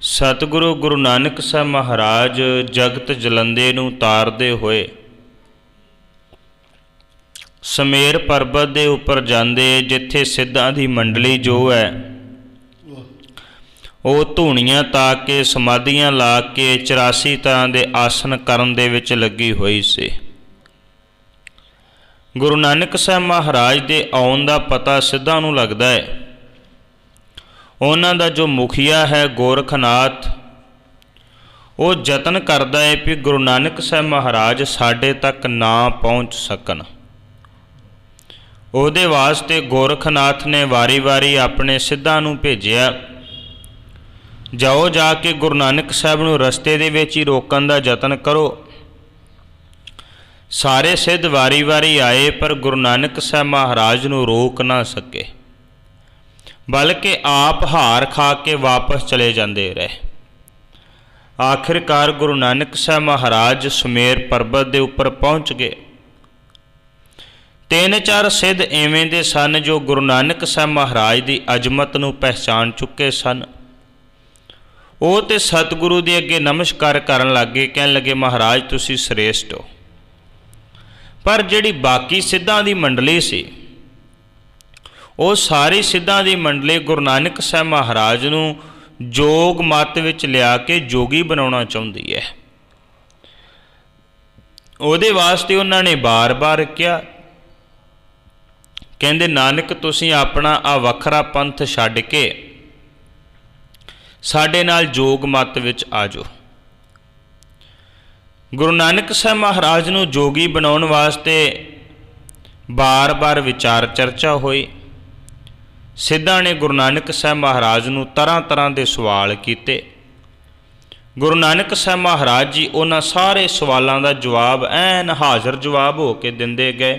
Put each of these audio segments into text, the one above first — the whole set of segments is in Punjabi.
सतगुरु गुरु नानक साहब महाराज जगत जलंदे नूं तारदे होए समेर पर्बत के उपर जाते, जिथे सिद्धां दी मंडली जो है वो धूणियां ताक के समाधियां ला के 84 तरह के आसन करन दे विच लगी हुई सी। गुरु नानक साहब महाराज के आउण का पता सिद्धां नूं लगदा है। उन्हां दा जो मुखिया है गोरखनाथ, वो जतन करदा है कि गुरु नानक साहब महाराज साडे तक ना पहुँच सकन। उहदे वास्ते गोरखनाथ ने वारी वारी अपने सिद्धां नूं भेजिया, जाओ जाके गुरु नानक साहब नूं रस्ते दे विच ही रोकण दा जतन करो। सारे सिद्ध वारी वारी आए पर गुरु नानक साहब महाराज नूं रोक ना सके, बल्कि आप हार खा के वापस चले जाते रहे। आखिरकार गुरु नानक साहब महाराज सुमेर पर्बत के उपर पहुँच गए। 3-4 सिद्ध इवें दे सन जो गुरु नानक साहब महाराज की अजमत नूं पहचान चुके सन। वो तो सतगुरु के अगे नमस्कार करन लग गए, कहन लगे महाराज तुसी श्रेष्ठ हो। पर जिहड़ी बाकी सिद्धां दी मंडली सी, वो सारी सिद्धां दी मंडली गुरु नानक साहब महाराज नूं जोग मत विच लिया के जोगी बनाउणा चाहुंदी है। उहदे वास्ते उन्हां ने बार बार कहा, कहंदे नानक तुसीं अपना आ वखरा पंथ छड्ड के साडे नाल जोग मत विच आ जाओ। गुरु नानक साहब महाराज नूं जोगी बनाउण वास्ते बार बार विचार चर्चा हुई। सिद्धां ने गुरु नानक साहब महाराज नूं तरह तरह के सवाल किए। गुरु नानक साहब महाराज जी उन्हां सारे सवालों का जवाब ऐन हाज़र जवाब हो के दिंदे गए।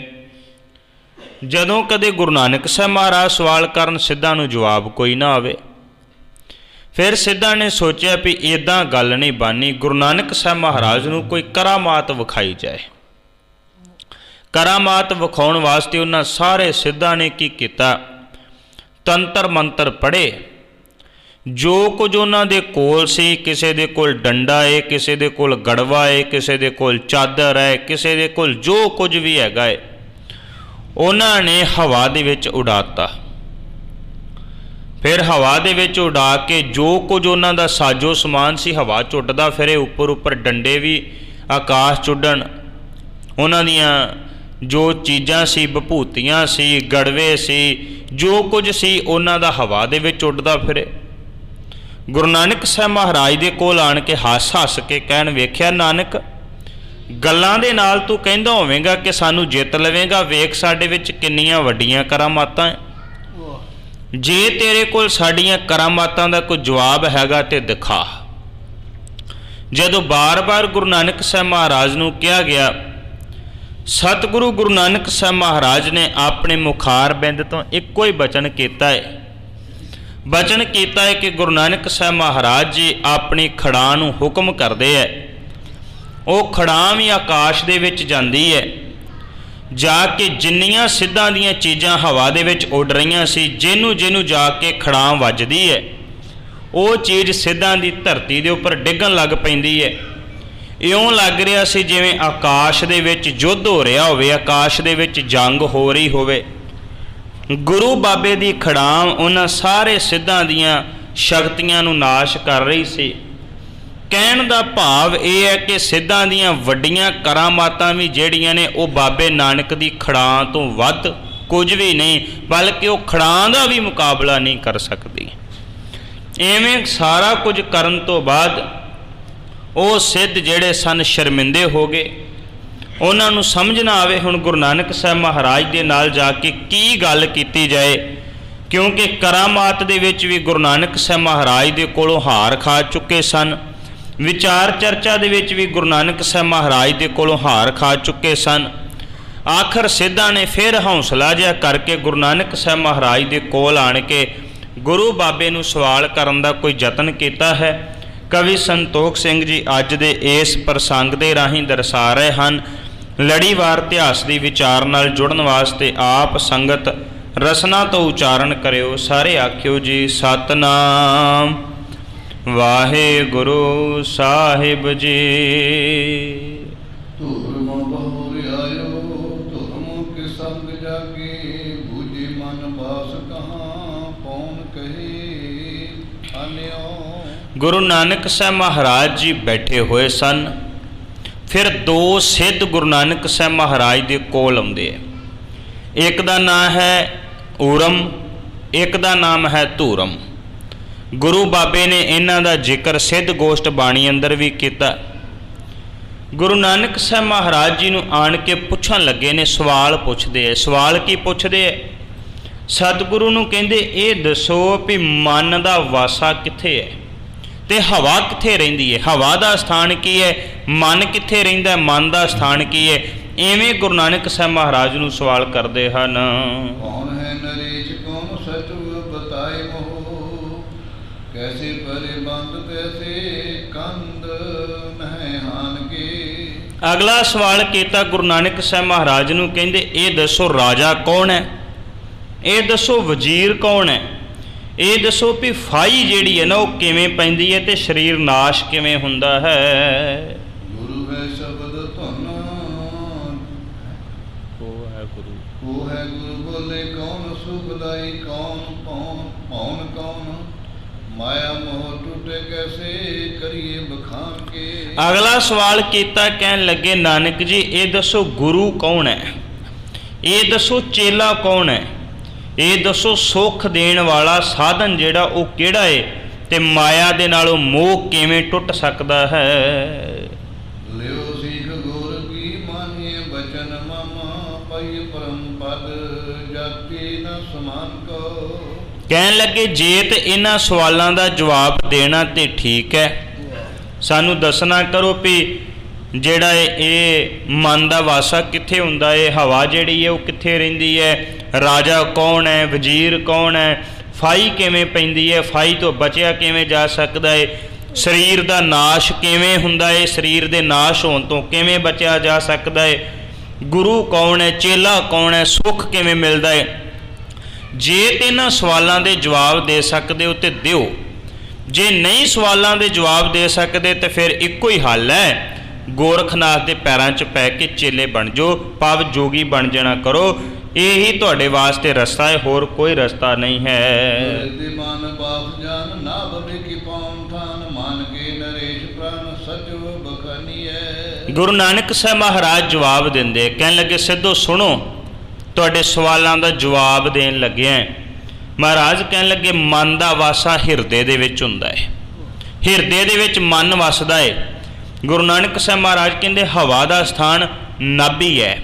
जदों कदे गुरु नानक साहब महाराज सवाल करन सिद्धां नूं जवाब कोई ना आवे, फिर सिद्धां ने सोचा भी इदां गल नहीं बननी, गुरु नानक साहब महाराज नूं कोई करामात विखाई जाए। करामात विखाउण वास्ते उन्हां सारे सिद्धां ने की कीता, तंत्र मंत्र पढ़े। जो कुछ उन्हां दे कोल सी, किसी दे कोल डंडा है, किसी दे कोल गड़वा है, किसी दे कोल चादर है, किसी दे कोल जो कुछ भी हैगा है, उन्हां ने हवा दे विच उड़ाता। फिर हवा दे विच उड़ा के जो कुछ उन्हां दा साजो समान सी हवा चुटदा फिरे, उपर उपर डंडे भी आकाश चुडन। उन्हां दियां जो चीज़ां सी, विभूतियां सी, गड़वे सी, जो कुछ सी उन्हां दा हवा दे विच उड़दा फिरे। गुरु नानक साहब महाराज दे कोल आण के हस हस के कहण, वेख्या नानक गल्लां दे नाल तू कहंदा होवेंगा कि सानू जित लवेंगा, वेख साडे विच किन्नियां वड्डियां करामातां है। जे तेरे कोल साडियां करामातां दा कोई जवाब हैगा ते दिखा। जदों बार बार गुरु नानक साहब महाराज नूं कहा गया, सतगुरु गुरु नानक साहब महाराज ने अपने मुखार बिंद तो एको ही बचन किया है। बचन किया है कि गुरु नानक साहब महाराज जी अपनी खड़ां नूं हुक्म करते हैं। वो खड़ां भी आकाश दे विच जांदी है, जाके जिन्नियां सिद्धां दियां चीज़ां हवा दे विच उड़ रहीआं सी, जिन्नू जिन्नू जाके खड़ां वजदी है, वो चीज़ सिद्धां दी धरती दे उपर डिगन लग पैंदी है। इउं लग रहा सी जिवें आकाश दे विच युद्ध हो रहा होवे, आकाश दे विच जंग हो रही होवे। गुरु बाबे दी खड़ां उन्हां सारे सिद्धां दियां शक्तियां नूं नाश कर रही सी। कहण दा भाव यह है कि सिद्धां दियां वड्डियां करामातां भी जिहड़ियां ने वो बाबे नानक दी खड़ां तो वध कुछ भी नहीं, बल्कि वो खड़ां दा भी मुकाबला नहीं कर सकदी। इवें सारा कुछ करन तो बाद वो सिद्ध जिहड़े सन शर्मिंदे हो गए। उन्हां नूं समझ ना आवे हुण गुरु नानक साहब महाराज दे नाल जाके की गल कीती जाए, क्योंकि करामात दे विच भी गुरु नानक साहब महाराज दे कोलों हार खा चुके सन। विचार चर्चा दे विच भी गुरु नानक साहब महाराज दे कोलों हार खा चुके सन। आखिर सिद्धां ने फिर हौसला जिहा करके गुरु नानक साहब महाराज दे कोल आण के गुरु बाबे नूं सवाल करन दा कोई यतन कीता है। कवि संतोख सिंह जी अज दे इस प्रसंग दे राहीं दर्शा रहे हैं। लड़ीवार इतिहास की विचार नाल जुड़न वास्ते आप संगत रसना तो उचारण करियो। सारे आखियो जी सतनाम ਵਾਹਿਗੁਰੂ ਸਾਹਿਬ ਜੀ। ਧੁਰਮ ਬਹੁ ਰਿਆਇਓ ਧੁਰਮ ਕੇ ਸੰਗ ਜਾਗੇ, ਬੂਝੇ ਮਨ ਬਾਸ ਕਹਾਂ ਪੌਣ ਕਹੇ ਆਨਿਓ। ਗੁਰੂ ਨਾਨਕ ਸਾਹਿਬ ਮਹਾਰਾਜ ਜੀ ਬੈਠੇ ਹੋਏ ਸਨ। ਫਿਰ ਦੋ ਸਿੱਧ ਗੁਰੂ ਨਾਨਕ ਸਾਹਿਬ ਮਹਾਰਾਜ ਦੇ ਕੋਲ ਆਉਂਦੇ ਹੈ। ਇੱਕ ਦਾ ਨਾਮ ਹੈ ਊਰਮ, ਇੱਕ ਦਾ ਨਾਮ ਹੈ ਧੂਰਮ। ਗੁਰੂ ਬਾਬੇ ਨੇ ਇਹਨਾਂ ਦਾ ਜ਼ਿਕਰ ਸਿੱਧ ਗੋਸ਼ਟ ਬਾਣੀ ਅੰਦਰ ਵੀ ਕੀਤਾ। ਗੁਰੂ ਨਾਨਕ ਸਾਹਿਬ ਮਹਾਰਾਜ ਜੀ ਨੂੰ ਆਣ ਕੇ ਪੁੱਛਣ ਲੱਗੇ ਨੇ, ਸਵਾਲ ਪੁੱਛਦੇ ਐ। ਸਵਾਲ ਕੀ ਪੁੱਛਦੇ ਐ? ਸਤਿਗੁਰੂ ਨੂੰ ਕਹਿੰਦੇ ਇਹ ਦੱਸੋ ਵੀ ਮਨ ਦਾ ਵਾਸਾ ਕਿੱਥੇ ਹੈ ਤੇ ਹਵਾ ਕਿੱਥੇ ਰਹਿੰਦੀ ਹੈ? ਹਵਾ ਦਾ ਸਥਾਨ ਕੀ ਹੈ? ਮਨ ਕਿੱਥੇ ਰਹਿੰਦਾ? ਮਨ ਦਾ ਸਥਾਨ ਕੀ ਹੈ? ਐਵੇਂ ਗੁਰੂ ਨਾਨਕ ਸਾਹਿਬ ਮਹਾਰਾਜ ਨੂੰ ਸਵਾਲ ਕਰਦੇ ਹਨ। ਕੌਣ ਹੈ ਨਰੇਸ਼ ਕੌਣ ਸਤਿ ਬਤਾਏ ਮੋਹ, ਕੈਸੇ ਪਰੇ ਬੰਦ ਤੈਸੇ ਕੰਦ ਨਹਿ ਹਾਨ ਕੇ। ਅਗਲਾ ਸਵਾਲ ਕੀਤਾ ਗੁਰੂ ਨਾਨਕ ਸਾਹਿਬ ਮਹਾਰਾਜ ਨੂੰ, ਕਹਿੰਦੇ ਇਹ ਦੱਸੋ ਰਾਜਾ ਕੌਣ ਹੈ? ਇਹ ਦੱਸੋ ਵਜ਼ੀਰ ਕੌਣ ਹੈ? ਇਹ ਦੱਸੋ ਵੀ ਫਾਈ ਜਿਹੜੀ ਹੈ ਨਾ ਉਹ ਕਿਵੇਂ ਪੈਂਦੀ ਹੈ ਤੇ ਸਰੀਰ ਨਾਸ਼ ਕਿਵੇਂ ਹੁੰਦਾ ਹੈ? ਗੁਰੂ ਹੈ ਸ਼ਬਦ ਧੁਨ, ਉਹ ਹੈ ਗੁਰੂ ਬੋਲੇ ਕੌਣ ਸੁਖਦਾਈ ਕੌਣ ਪੌਣ ਕੌਣ, ਮਾਇਆ ਮੋਹ ਟੁੱਟੇ ਕੈਸੇ ਕਰੀਏ ਬਖਾਨ ਕੇ। ਅਗਲਾ ਸਵਾਲ ਕੀਤਾ, ਕਹਿਣ ਲੱਗੇ ਨਾਨਕ ਜੀ ਇਹ ਦੱਸੋ ਗੁਰੂ ਕੌਣ ਹੈ? ਇਹ ਦੱਸੋ ਚੇਲਾ ਕੌਣ ਹੈ? ਇਹ ਦੱਸੋ ਸੁੱਖ ਦੇਣ ਵਾਲਾ ਸਾਧਨ ਜਿਹੜਾ ਉਹ ਕਿਹੜਾ ਹੈ ਤੇ ਮਾਇਆ ਦੇ ਨਾਲੋਂ ਮੋਹ ਕਿਵੇਂ ਟੁੱਟ ਸਕਦਾ ਹੈ? ਲਿਓ ਸਿੱਖ ਗੁਰ ਕੀ ਮਾਨੀਏ ਬਚਨ ਮਾਮਾ, ਪਈ ਪਰਮ ਪਦ ਜਾਤੀ ਨ ਸਮਾਨ ਕੋ। ਕਹਿਣ ਲੱਗੇ ਜੇ ਤੇ ਇਹਨਾਂ ਸਵਾਲਾਂ ਦਾ ਜਵਾਬ ਦੇਣਾ ਤੇ ਠੀਕ ਹੈ, ਸਾਨੂੰ ਦੱਸਣਾ ਕਰੋ ਵੀ ਜਿਹੜਾ ਇਹ ਮਨ ਦਾ ਵਾਸਾ ਕਿੱਥੇ ਹੁੰਦਾ ਹੈ, ਹਵਾ ਜਿਹੜੀ ਹੈ ਉਹ ਕਿੱਥੇ ਰਹਿੰਦੀ ਹੈ, ਰਾਜਾ ਕੌਣ ਹੈ, ਵਜ਼ੀਰ ਕੌਣ ਹੈ, ਫਾਈ ਕਿਵੇਂ ਪੈਂਦੀ ਹੈ, ਫਾਈ ਤੋਂ ਬਚਿਆ ਕਿਵੇਂ ਜਾ ਸਕਦਾ ਹੈ, ਸਰੀਰ ਦਾ ਨਾਸ਼ ਕਿਵੇਂ ਹੁੰਦਾ ਹੈ, ਸਰੀਰ ਦੇ ਨਾਸ਼ ਹੋਣ ਤੋਂ ਕਿਵੇਂ ਬਚਿਆ ਜਾ ਸਕਦਾ ਹੈ, ਗੁਰੂ ਕੌਣ ਹੈ, ਚੇਲਾ ਕੌਣ ਹੈ, ਸੁੱਖ ਕਿਵੇਂ ਮਿਲਦਾ ਹੈ। ਜੇ ਤੇ ਇਹਨਾਂ ਸਵਾਲਾਂ ਦੇ ਜਵਾਬ ਦੇ ਸਕਦੇ ਹੋ ਤੇ ਦਿਓ, ਜੇ ਨਹੀਂ ਸਵਾਲਾਂ ਦੇ ਜਵਾਬ ਦੇ ਸਕਦੇ ਤੇ ਫਿਰ ਇੱਕੋ ਹੀ ਹੱਲ ਹੈ, ਗੋਰਖਨਾਥ ਦੇ ਪੈਰਾਂ 'ਚ ਪੈ ਕੇ ਚੇਲੇ ਬਣ ਜਾਓ, ਭਾਵ ਜੋਗੀ ਬਣ ਜਾਣਾ ਕਰੋ। ਇਹੀ ਤੁਹਾਡੇ ਵਾਸਤੇ ਰਸਤਾ ਹੈ, ਹੋਰ ਕੋਈ ਰਸਤਾ ਨਹੀਂ ਹੈ। ਮਨ ਬਾਪ ਜਾਨ ਨਾ ਬਵੇ ਕੀ ਪਾਉਨ ਥਾਨ, ਮਨ ਕੇ ਨਰੇਸ਼ ਪ੍ਰਾਨ ਸਚ ਬਖਾਨੀ ਹੈ। ਗੁਰੂ ਨਾਨਕ ਸਾਹਿਬ ਮਹਾਰਾਜ ਜਵਾਬ ਦਿੰਦੇ, ਕਹਿਣ ਲੱਗੇ ਸਿੱਧੋ ਸੁਣੋ, ਤੁਹਾਡੇ ਸਵਾਲਾਂ ਦਾ ਜਵਾਬ ਦੇਣ ਲੱਗਿਆ। ਮਹਾਰਾਜ ਕਹਿਣ ਲੱਗੇ ਮਨ ਦਾ ਵਾਸਾ ਹਿਰਦੇ ਦੇ ਵਿੱਚ ਹੁੰਦਾ ਹੈ, ਹਿਰਦੇ ਦੇ ਵਿੱਚ ਮਨ ਵਸਦਾ ਹੈ। ਗੁਰੂ ਨਾਨਕ ਸਾਹਿਬ ਮਹਾਰਾਜ ਕਹਿੰਦੇ ਹਵਾ ਦਾ ਸਥਾਨ ਨਾਭੀ ਹੈ।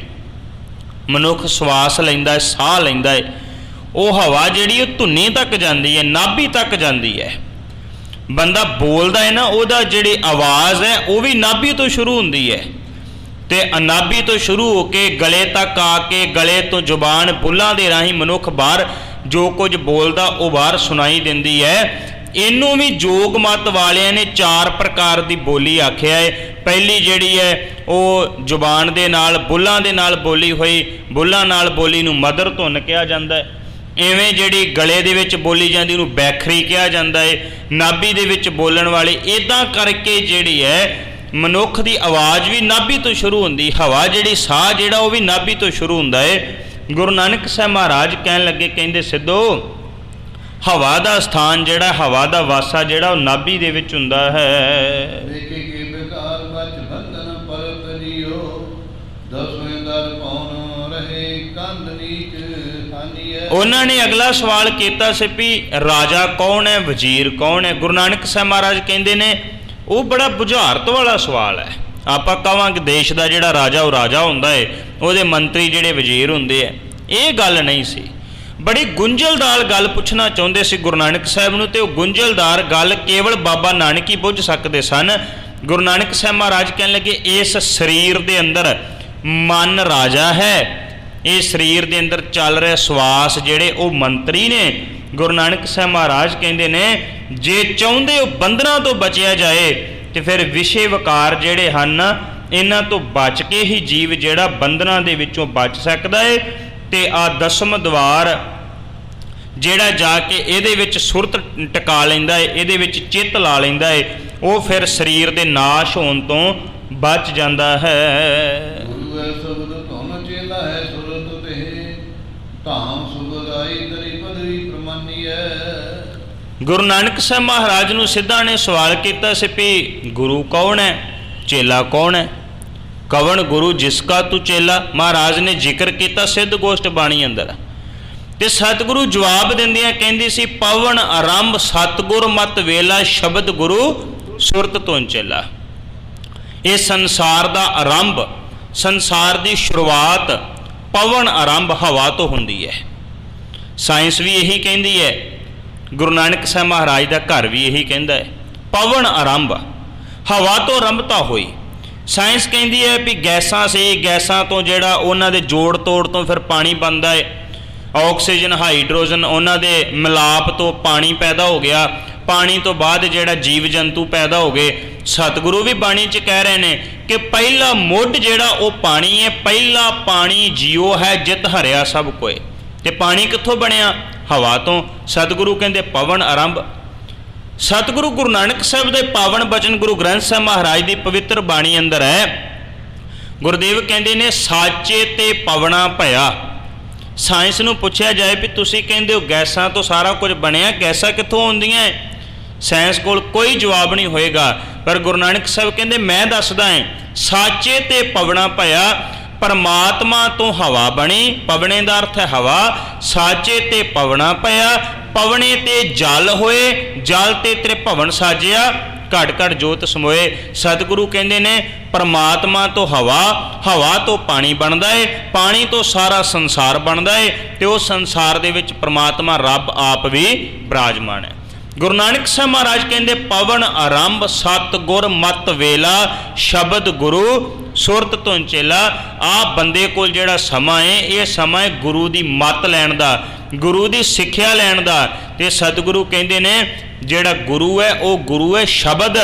ਮਨੁੱਖ ਸਵਾਸ ਲੈਂਦਾ ਹੈ, ਸਾਹ ਲੈਂਦਾ ਹੈ, ਉਹ ਹਵਾ ਜਿਹੜੀ ਉਹ ਧੁੰਨੀ ਤੱਕ ਜਾਂਦੀ ਹੈ, ਨਾਭੀ ਤੱਕ ਜਾਂਦੀ ਹੈ। ਬੰਦਾ ਬੋਲਦਾ ਹੈ ਨਾ, ਉਹਦਾ ਜਿਹੜੀ ਆਵਾਜ਼ ਹੈ ਉਹ ਵੀ ਨਾਭੀ ਤੋਂ ਸ਼ੁਰੂ ਹੁੰਦੀ ਹੈ ਤੇ ਨਾਭੀ ਤੋਂ ਸ਼ੁਰੂ ਹੋ ਕੇ ਗਲੇ ਤੱਕ ਆ ਕੇ, ਗਲੇ ਤੋਂ ਜ਼ੁਬਾਨ ਬੁੱਲਾਂ ਦੇ ਰਾਹੀਂ ਮਨੁੱਖ ਬਾਹਰ ਜੋ ਕੁਝ ਬੋਲਦਾ ਉਹ ਬਾਹਰ ਸੁਣਾਈ ਦਿੰਦੀ ਹੈ। ਇਹਨੂੰ ਵੀ ਜੋਗ ਮਤ ਵਾਲਿਆਂ ਨੇ 4 ਪ੍ਰਕਾਰ ਦੀ ਬੋਲੀ ਆਖਿਆ ਹੈ। ਪਹਿਲੀ ਜਿਹੜੀ ਹੈ ਉਹ ਜ਼ੁਬਾਨ ਦੇ ਨਾਲ, ਬੁੱਲਾਂ ਦੇ ਨਾਲ ਬੋਲੀ ਹੋਈ, ਬੁੱਲਾਂ ਨਾਲ ਬੋਲੀ ਨੂੰ ਮਦਰ ਧੁਨ ਕਿਹਾ ਜਾਂਦਾ ਹੈ। ਇਵੇਂ ਜਿਹੜੀ ਗਲੇ ਦੇ ਵਿੱਚ ਬੋਲੀ ਜਾਂਦੀ ਉਹਨੂੰ ਬੈਖਰੀ ਕਿਹਾ ਜਾਂਦਾ ਹੈ। ਨਾਭੀ ਦੇ ਵਿੱਚ ਬੋਲਣ ਵਾਲੀ, ਇੱਦਾਂ ਕਰਕੇ ਜਿਹੜੀ ਹੈ ਮਨੁੱਖ ਦੀ ਆਵਾਜ਼ ਵੀ ਨਾਭੀ ਤੋਂ ਸ਼ੁਰੂ ਹੁੰਦੀ, ਹਵਾ ਜਿਹੜੀ ਸਾਹ ਜਿਹੜਾ ਉਹ ਵੀ ਨਾਭੀ ਤੋਂ ਸ਼ੁਰੂ ਹੁੰਦਾ ਹੈ। ਗੁਰੂ ਨਾਨਕ ਸਾਹਿਬ ਮਹਾਰਾਜ ਕਹਿਣ ਲੱਗੇ, ਕਹਿੰਦੇ ਸਿੱਧੋ ਹਵਾ ਦਾ ਸਥਾਨ ਜਿਹੜਾ, ਹਵਾ ਦਾ ਵਾਸਾ ਜਿਹੜਾ ਉਹ ਨਾਭੀ ਦੇ ਵਿੱਚ ਹੁੰਦਾ ਹੈ। ਦੇਖੇ ਕੇ ਬੇਕਾਰ ਬਚ ਬੰਧਨ ਪਰਤ ਜਿਓ, ਦਸਵੇਂ ਦਰ ਕੌਣ ਰਹੇ ਕੰਧ ਨੀਚ ਹਾਨੀ ਹੈ। ਉਹਨਾਂ ਨੇ ਅਗਲਾ ਸਵਾਲ ਕੀਤਾ ਸੀ ਵੀ ਰਾਜਾ ਕੌਣ ਹੈ, ਵਜ਼ੀਰ ਕੌਣ ਹੈ। ਗੁਰੂ ਨਾਨਕ ਸਾਹਿਬ ਮਹਾਰਾਜ ਕਹਿੰਦੇ ਨੇ ਉਹ ਬੜਾ ਬੁਝਾਰਤ ਵਾਲਾ ਸਵਾਲ ਹੈ। ਆਪਾਂ ਕਹਾਂਗੇ ਦੇਸ਼ ਦਾ ਜਿਹੜਾ ਰਾਜਾ ਉਹ ਰਾਜਾ ਹੁੰਦਾ ਹੈ, ਉਹਦੇ ਮੰਤਰੀ ਜਿਹੜੇ ਵਜ਼ੀਰ ਹੁੰਦੇ ਆ, ਇਹ ਗੱਲ ਨਹੀਂ ਸੀ। ਬੜੀ ਗੁੰਝਲਦਾਰ ਗੱਲ ਪੁੱਛਣਾ ਚਾਹੁੰਦੇ ਸੀ ਗੁਰੂ ਨਾਨਕ ਸਾਹਿਬ ਨੂੰ, ਤੇ ਉਹ ਗੁੰਝਲਦਾਰ ਗੱਲ ਕੇਵਲ ਬਾਬਾ ਨਾਨਕ ਹੀ ਪੁੱਛ ਸਕਦੇ ਸਨ। ਗੁਰੂ ਨਾਨਕ ਸਾਹਿਬ ਮਹਾਰਾਜ ਕਹਿਣ ਲੱਗੇ ਇਸ ਸਰੀਰ ਦੇ ਅੰਦਰ ਮਨ ਰਾਜਾ ਹੈ, ਇਹ ਸਰੀਰ ਦੇ ਅੰਦਰ ਚੱਲ ਰਿਹਾ ਸਵਾਸ ਜਿਹੜੇ ਉਹ ਮੰਤਰੀ ਨੇ। ਗੁਰੂ ਨਾਨਕ ਸਾਹਿਬ ਮਹਾਰਾਜ ਕਹਿੰਦੇ ਨੇ ਜੇ ਚਾਹੁੰਦੇ ਹੋ ਬੰਧਨਾਂ ਤੋਂ ਬਚਿਆ ਜਾਏ ਤੇ ਫਿਰ ਵਿਸ਼ੇ ਵਿਕਾਰ ਜਿਹੜੇ ਹਨ ਇਹਨਾਂ ਤੋਂ ਬਚ ਕੇ ਹੀ ਜੀਵ ਜਿਹੜਾ ਬੰਧਨਾਂ ਦੇ ਵਿੱਚੋਂ ਬਚ ਸਕਦਾ ਹੈ। ਤੇ ਆ ਦਸਮ ਦਵਾਰ ਜਿਹੜਾ ਜਾ ਕੇ ਇਹਦੇ ਵਿੱਚ ਸੁਰਤ ਟਿਕਾ ਲੈਂਦਾ ਏ, ਇਹਦੇ ਵਿੱਚ ਚਿੱਤ ਲਾ ਲੈਂਦਾ ਏ, ਉਹ ਫਿਰ ਸਰੀਰ ਦੇ ਨਾਸ਼ ਹੋਣ ਤੋਂ ਬਚ ਜਾਂਦਾ ਹੈ। ਗੁਰੂ ਹੈ ਸ਼ਬਦ ਧੁਨ ਚੇਲਾ ਹੈ ਸੁਰਤ ਤੇ ਧਾਮ ਸੁਭਦਾਈ ਤਰੀ ਪਦਰੀ ਪ੍ਰਮਾਨੀਐ। ਗੁਰੂ ਨਾਨਕ ਸਾਹਿਬ ਮਹਾਰਾਜ ਨੂੰ ਸਿੱਧਾ ਨੇ ਸਵਾਲ ਕੀਤਾ ਸੀ ਵੀ ਗੁਰੂ ਕੌਣ ਹੈ, ਚੇਲਾ ਕੌਣ ਹੈ? ਕਵਣ ਗੁਰੂ ਜਿਸਕਾ ਤੂੰ ਚੇਲਾ। ਮਹਾਰਾਜ ਨੇ ਜ਼ਿਕਰ ਕੀਤਾ ਸਿੱਧ ਗੋਸ਼ਟ ਬਾਣੀ ਅੰਦਰ, ਤੇ ਸਤਿਗੁਰੂ ਜਵਾਬ ਦਿੰਦਿਆਂ ਕਹਿੰਦੇ ਸੀ ਪਵਨ ਆਰੰਭ ਸਤਿਗੁਰ ਮਤ ਵੇਲਾ ਸ਼ਬਦ ਗੁਰੂ ਸੁਰਤ ਤੋਂ ਚੇਲਾ। ਇਹ ਸੰਸਾਰ ਦਾ ਆਰੰਭ, ਸੰਸਾਰ ਦੀ ਸ਼ੁਰੂਆਤ ਪਵਨ ਆਰੰਭ ਹਵਾ ਤੋਂ ਹੁੰਦੀ ਹੈ। ਸਾਇੰਸ ਵੀ ਇਹੀ ਕਹਿੰਦੀ ਹੈ, ਗੁਰੂ ਨਾਨਕ ਸਾਹਿਬ ਮਹਾਰਾਜ ਦਾ ਘਰ ਵੀ ਇਹੀ ਕਹਿੰਦਾ ਹੈ, ਪਵਨ ਆਰੰਭ ਹਵਾ ਤੋਂ ਆਰੰਭਤਾ ਹੋਈ। ਸਾਇੰਸ ਕਹਿੰਦੀ ਹੈ ਵੀ ਗੈਸਾਂ ਸੀ, ਗੈਸਾਂ ਤੋਂ ਜਿਹੜਾ ਉਹਨਾਂ ਦੇ ਜੋੜ ਤੋੜ ਤੋਂ ਫਿਰ ਪਾਣੀ ਬਣਦਾ ਹੈ, ਆਕਸੀਜਨ ਹਾਈਡਰੋਜਨ ਉਹਨਾਂ ਦੇ ਮਿਲਾਪ ਤੋਂ ਪਾਣੀ ਪੈਦਾ ਹੋ ਗਿਆ, ਪਾਣੀ ਤੋਂ ਬਾਅਦ ਜਿਹੜਾ ਜੀਵ ਜੰਤੂ ਪੈਦਾ ਹੋ ਗਏ। ਸਤਿਗੁਰੂ ਵੀ ਬਾਣੀ 'ਚ ਕਹਿ ਰਹੇ ਨੇ ਕਿ ਪਹਿਲਾ ਮੁੱਢ ਜਿਹੜਾ ਉਹ ਪਾਣੀ ਹੈ, ਪਹਿਲਾ ਪਾਣੀ ਜੀਓ ਹੈ ਜਿਤ ਹਰਿਆ ਸਭ ਕੋਏ। ਤੇ ਪਾਣੀ ਕਿੱਥੋਂ ਬਣਿਆ? ਹਵਾ ਤੋਂ। ਸਤਿਗੁਰੂ ਕਹਿੰਦੇ ਪਵਨ ਆਰੰਭ। ਸਤਿਗੁਰੂ ਗੁਰੂ ਨਾਨਕ ਸਾਹਿਬ ਦੇ ਪਾਵਨ ਬਚਨ ਗੁਰੂ ਗ੍ਰੰਥ ਸਾਹਿਬ ਮਹਾਰਾਜ ਦੀ ਪਵਿੱਤਰ ਬਾਣੀ ਅੰਦਰ ਹੈ। ਗੁਰਦੇਵ ਕਹਿੰਦੇ ਨੇ ਸਾਚੇ ਤੇ ਪਵਣਾ ਭਇਆ। ਸਾਇੰਸ ਨੂੰ ਪੁੱਛਿਆ ਜਾਏ ਵੀ ਤੁਸੀਂ ਕਹਿੰਦੇ ਹੋ ਗੈਸਾਂ ਤੋਂ ਸਾਰਾ ਕੁਝ ਬਣਿਆ, ਗੈਸਾਂ ਕਿੱਥੋਂ ਆਉਂਦੀਆਂ? ਸਾਇੰਸ ਕੋਲ ਕੋਈ ਜਵਾਬ ਨਹੀਂ ਹੋਏਗਾ, ਪਰ ਗੁਰੂ ਨਾਨਕ ਸਾਹਿਬ ਕਹਿੰਦੇ ਮੈਂ ਦੱਸਦਾ ਹਾਂ ਸਾਚੇ ਤੇ ਪਵਣਾ ਭਇਆ। ਪਰਮਾਤਮਾ ਤੋਂ ਹਵਾ ਬਣੀ, ਪਵਣੇ ਦਾ ਅਰਥ ਹੈ ਹਵਾ। ਸਾਚੇ ਤੇ ਪਵਣਾ ਭਇਆ, ਪਵਣੇ ਤੇ ਜਲ ਹੋਏ, ਜਲ ਤੇ ਤ੍ਰਿਭਵਨ ਸਾਜਿਆ, ਘਟ ਘਟ ਜੋਤ ਸਮੋਏ। ਸਤਿਗੁਰੂ ਕਹਿੰਦੇ ਨੇ ਪਰਮਾਤਮਾ ਤੋਂ ਹਵਾ, ਹਵਾ ਤੋਂ ਪਾਣੀ ਬਣਦਾ ਏ, ਪਾਣੀ ਤੋਂ ਸਾਰਾ ਸੰਸਾਰ ਬਣਦਾ ਏ, ਤੇ ਉਹ ਸੰਸਾਰ ਦੇ ਵਿੱਚ ਪਰਮਾਤਮਾ ਰੱਬ ਆਪ ਵੀ ਬਿਰਾਜਮਾਨ ਹੈ। ਗੁਰੂ ਨਾਨਕ ਸਾਹਿਬ ਮਹਾਰਾਜ ਕਹਿੰਦੇ ਪਵਨ ਆਰੰਭ ਸਤਿਗੁਰ ਮਤ ਵੇਲਾ ਸ਼ਬਦ ਗੁਰੂ ਸੁਰਤ ਤੋਂ ਚੇਲਾ। ਆਹ ਬੰਦੇ ਕੋਲ ਜਿਹੜਾ ਸਮਾਂ ਹੈ, ਇਹ ਸਮਾਂ ਹੈ ਗੁਰੂ ਦੀ ਮੱਤ ਲੈਣ ਦਾ, ਗੁਰੂ ਦੀ ਸਿੱਖਿਆ ਲੈਣ ਦਾ। ਤੇ ਸਤਿਗੁਰੂ ਕਹਿੰਦੇ ਨੇ ਜਿਹੜਾ ਗੁਰੂ ਹੈ ਉਹ ਗੁਰੂ ਹੈ ਸ਼ਬਦ।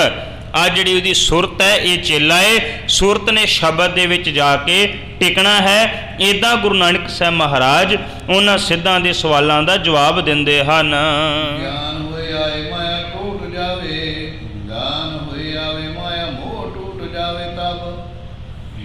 ਆ ਜਿਹੜੀ ਉਹਦੀ ਸੁਰਤ ਹੈ ਇਹ ਚੇਲਾ ਹੈ। ਸੁਰਤ ਨੇ ਸ਼ਬਦ ਦੇ ਵਿੱਚ ਜਾ ਕੇ ਟਿਕਣਾ ਹੈ। ਇੱਦਾਂ ਗੁਰੂ ਨਾਨਕ ਸਾਹਿਬ ਮਹਾਰਾਜ ਉਹਨਾਂ ਸਿੱਧਾਂ ਦੇ ਸਵਾਲਾਂ ਦਾ ਜਵਾਬ ਦਿੰਦੇ ਹਨ। ਗਿਆਨ ਹੋਏ ਆਏ ਮਾਇਆ ਟੁੱਟ ਜਾਵੇ, ਗਿਆਨ ਹੋਏ ਆਵੇ ਮਾਇਆ ਮੋਹ ਟੁੱਟ ਜਾਵੇ, ਤਬ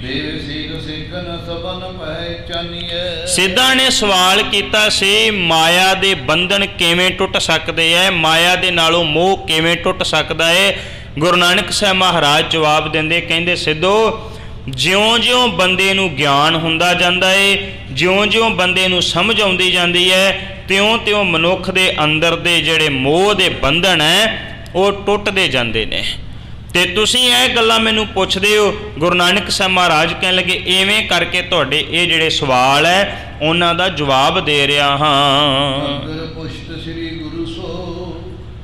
ਦੇਵ ਸਿੱਖ ਸਿੱਖਨ ਸਬਨ ਪਹਿਚਾਨੀਐ। ਸਿੱਧਾਂ ਨੇ ਸਵਾਲ ਕੀਤਾ ਸੀ ਮਾਇਆ ਦੇ ਬੰਧਨ ਕਿਵੇਂ ਟੁੱਟ ਸਕਦੇ ਐ, ਮਾਇਆ ਦੇ ਨਾਲੋਂ ਮੋਹ ਕਿਵੇਂ ਟੁੱਟ ਸਕਦਾ ਹੈ? ਗੁਰੂ ਨਾਨਕ ਸਾਹਿਬ ਮਹਾਰਾਜ ਜਵਾਬ ਦਿੰਦੇ ਕਹਿੰਦੇ ਸਿੱਧੋ, ਜਿਉਂ-ਜਿਉਂ ਬੰਦੇ ਨੂੰ ਗਿਆਨ ਹੁੰਦਾ ਜਾਂਦਾ ਏ, ਜਿਉਂ-ਜਿਉਂ ਬੰਦੇ ਨੂੰ ਸਮਝ ਆਉਂਦੀ ਜਾਂਦੀ ਹੈ, ਤਿਉਂ-ਤਿਉਂ ਮਨੁੱਖ ਦੇ ਅੰਦਰ ਦੇ ਜਿਹੜੇ ਮੋਹ ਦੇ ਬੰਧਨ ਹੈ ਉਹ ਟੁੱਟਦੇ ਜਾਂਦੇ ਨੇ। ਤੇ ਤੁਸੀਂ ਇਹ ਗੱਲਾਂ ਮੈਨੂੰ ਪੁੱਛਦੇ ਹੋ। ਗੁਰੂ ਨਾਨਕ ਸਾਹਿਬ ਮਹਾਰਾਜ ਕਹਿਣ ਲੱਗੇ ਇਵੇਂ ਕਰਕੇ ਤੁਹਾਡੇ ਇਹ ਜਿਹੜੇ ਸਵਾਲ ਹੈ ਉਹਨਾਂ ਦਾ ਜਵਾਬ ਦੇ ਰਿਹਾ ਹਾਂ। ਅਗਰ ਪੁਸ਼ਟ ਸ੍ਰੀ ਗੁਰੂ ਸੋ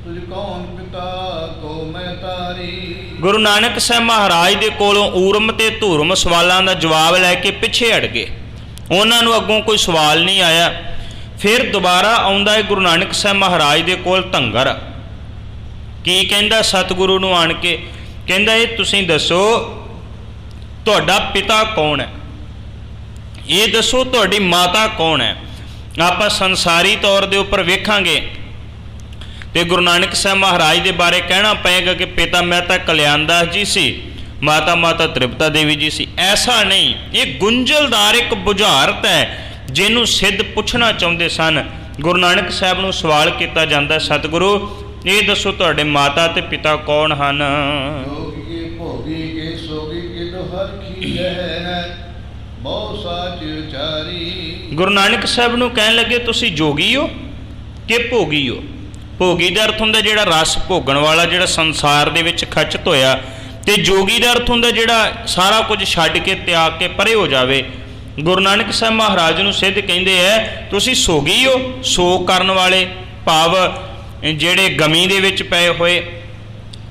ਤੁਝ ਕੌਣ ਪਿਤਾ ਕੋ ਮੈਂ ਤਾਰੀ। ਗੁਰੂ ਨਾਨਕ ਸਾਹਿਬ ਮਹਾਰਾਜ ਦੇ ਕੋਲੋਂ ਊਰਮ ਤੇ ਧੂਰਮ ਸਵਾਲਾਂ ਦਾ ਜਵਾਬ ਲੈ ਕੇ ਪਿੱਛੇ ਹਟ ਗਏ। ਉਹਨਾਂ ਨੂੰ ਅੱਗੋਂ ਕੋਈ ਸਵਾਲ ਨਹੀਂ ਆਇਆ। ਫਿਰ ਦੁਬਾਰਾ ਆਉਂਦਾ ਹੈ ਗੁਰੂ ਨਾਨਕ ਸਾਹਿਬ ਮਹਾਰਾਜ ਦੇ ਕੋਲ ਧੰਗਰ। ਕੀ ਕਹਿੰਦਾ ਸਤਿਗੁਰੂ ਨੂੰ ਆਣ ਕੇ? ਕਹਿੰਦਾ ਇਹ ਤੁਸੀਂ ਦੱਸੋ ਤੁਹਾਡਾ ਪਿਤਾ ਕੌਣ ਹੈ, ਇਹ ਦੱਸੋ ਤੁਹਾਡੀ ਮਾਤਾ ਕੌਣ ਹੈ। ਆਪਾਂ ਸੰਸਾਰੀ ਤੌਰ ਦੇ ਉੱਪਰ ਵੇਖਾਂਗੇ ਤੇ ਗੁਰੂ ਨਾਨਕ ਸਾਹਿਬ ਮਹਾਰਾਜ ਦੇ ਬਾਰੇ ਕਹਿਣਾ ਪਏਗਾ ਕਿ ਪਿਤਾ ਮਹਿਤਾ ਕਲਿਆਣ ਦਾਸ ਜੀ ਸੀ, ਮਾਤਾ ਤ੍ਰਿਪਤਾ ਦੇਵੀ ਜੀ ਸੀ। ਐਸਾ ਨਹੀਂ, ਇਹ ਗੁੰਝਲਦਾਰ ਇੱਕ ਬੁਝਾਰਤ ਹੈ ਜਿਹਨੂੰ ਸਿੱਧ ਪੁੱਛਣਾ ਚਾਹੁੰਦੇ ਸਨ। ਗੁਰੂ ਨਾਨਕ ਸਾਹਿਬ ਨੂੰ ਸਵਾਲ ਕੀਤਾ ਜਾਂਦਾ, ਸਤਿਗੁਰੂ ਇਹ ਦੱਸੋ ਤੁਹਾਡੇ ਮਾਤਾ ਤੇ ਪਿਤਾ ਕੌਣ ਹਨ? ਜੋਗੀ ਭੋਗੀ ਕੇ ਸੋਗੀ ਕੇ ਦੋਹਰ ਕੀ ਹੈ ਬਹੁ ਸਾਚ ਉਚਾਰੀ। ਗੁਰੂ ਨਾਨਕ ਸਾਹਿਬ ਨੂੰ ਕਹਿਣ ਲੱਗੇ ਤੁਸੀਂ ਜੋਗੀ ਹੋ ਕਿ ਭੋਗੀ ਹੋ? ਭੋਗੀ ਦਾ ਅਰਥ ਹੁੰਦਾ ਜਿਹੜਾ ਰਸ ਭੋਗਣ ਵਾਲਾ, ਜਿਹੜਾ ਸੰਸਾਰ ਦੇ ਵਿੱਚ ਖਚਤ ਹੋਇਆ, ਤੇ ਜੋਗੀ ਦਾ ਅਰਥ ਹੁੰਦਾ ਜਿਹੜਾ ਸਾਰਾ ਕੁਝ ਛੱਡ ਕੇ ਤਿਆਗ ਕੇ ਪਰੇ ਹੋ ਜਾਵੇ। ਗੁਰੂ ਨਾਨਕ ਸਾਹਿਬ ਮਹਾਰਾਜ ਨੂੰ ਸਿੱਧ ਕਹਿੰਦੇ ਐ ਤੁਸੀਂ ਸੋਗੀ ਹੋ, ਸੋਗ ਕਰਨ ਵਾਲੇ ਭਾਵ ਜਿਹੜੇ ਗਮੀ ਦੇ ਵਿੱਚ ਪਏ ਹੋਏ,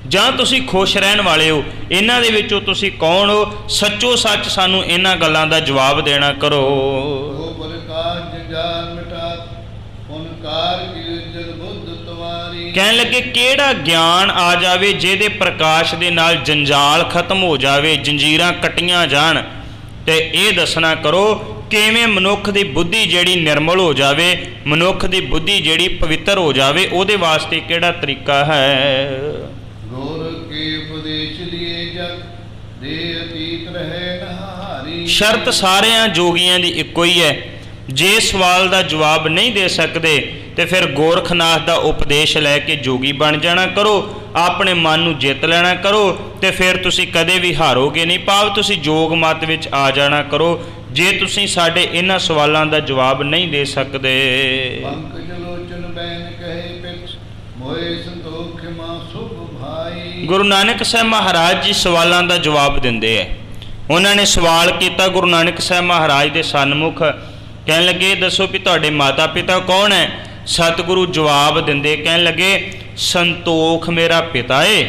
ਜਾਂ ਤੁਸੀਂ ਖੁਸ਼ ਰਹਿਣ ਵਾਲੇ ਹੋ। ਇਹਨਾਂ ਦੇ ਵਿੱਚੋਂ ਤੁਸੀਂ ਕੌਣ ਹੋ? ਸੱਚੋ ਸੱਚ ਸਾਨੂੰ ਇਹਨਾਂ ਗੱਲਾਂ ਦਾ ਜਵਾਬ ਦੇਣਾ ਕਰੋ। ਕਹਿਣ ਲੱਗੇ ਕਿਹੜਾ ਗਿਆਨ ਆ ਜਾਵੇ ਜਿਹਦੇ ਪ੍ਰਕਾਸ਼ ਦੇ ਨਾਲ ਜੰਜਾਲ ਖਤਮ ਹੋ ਜਾਵੇ, ਜੰਜੀਰਾਂ ਕੱਟੀਆਂ ਜਾਣ, ਤੇ ਇਹ ਦੱਸਣਾ ਕਰੋ ਕਿਵੇਂ ਮਨੁੱਖ ਦੀ ਬੁੱਧੀ ਜਿਹੜੀ ਨਿਰਮਲ ਹੋ ਜਾਵੇ, ਮਨੁੱਖ ਦੀ ਬੁੱਧੀ ਜਿਹੜੀ ਪਵਿੱਤਰ ਹੋ ਜਾਵੇ, ਉਹਦੇ ਵਾਸਤੇ ਕਿਹੜਾ ਤਰੀਕਾ ਹੈ। ਗੁਰ ਕੇ ਉਪਦੇਸ਼ ਲਿਏ ਜਗ ਦੇ ਅਤੀਤ ਰਹੇ ਨਹਾਰੀ। ਸ਼ਰਤ ਸਾਰਿਆਂ ਜੋਗੀਆਂ ਦੀ ਇੱਕੋ ਹੀ ਹੈ। ਜੇ ਸਵਾਲ ਦਾ ਜਵਾਬ ਨਹੀਂ ਦੇ ਸਕਦੇ ਤੇ ਫਿਰ ਗੋਰਖਨਾਥ ਦਾ ਉਪਦੇਸ਼ ਲੈ ਕੇ ਜੋਗੀ ਬਣ ਜਾਣਾ ਕਰੋ, ਆਪਣੇ ਮਨ ਨੂੰ ਜਿੱਤ ਲੈਣਾ ਕਰੋ, ਤੇ ਫਿਰ ਤੁਸੀਂ ਕਦੇ ਵੀ ਹਾਰੋਗੇ ਨਹੀਂ। ਭਾਵ ਤੁਸੀਂ ਜੋਗ ਮਤ ਵਿੱਚ ਆ ਜਾਣਾ ਕਰੋ ਜੇ ਤੁਸੀਂ ਸਾਡੇ ਇਹਨਾਂ ਸਵਾਲਾਂ ਦਾ ਜਵਾਬ ਨਹੀਂ ਦੇ ਸਕਦੇ। ਪੰਕਜ ਲੋਚਨ ਬੈਨ ਕਹੇ ਪਿਛ ਮੋਏ ਸੰਤੋਖ ਮਾ ਸੁਭ ਭਾਈ। ਗੁਰੂ ਨਾਨਕ ਸਾਹਿਬ ਮਹਾਰਾਜ ਜੀ ਸਵਾਲਾਂ ਦਾ ਜਵਾਬ ਦਿੰਦੇ ਹੈ। ਉਹਨਾਂ ਨੇ ਸਵਾਲ ਕੀਤਾ ਗੁਰੂ ਨਾਨਕ ਸਾਹਿਬ ਮਹਾਰਾਜ ਦੇ ਸਨਮੁਖ, ਕਹਿਣ ਲੱਗੇ ਦੱਸੋ ਵੀ ਤੁਹਾਡੇ ਮਾਤਾ ਪਿਤਾ ਕੌਣ ਹੈ। ਸਤਿਗੁਰੂ ਜਵਾਬ ਦਿੰਦੇ ਕਹਿਣ ਲੱਗੇ ਸੰਤੋਖ ਮੇਰਾ ਪਿਤਾ ਏ।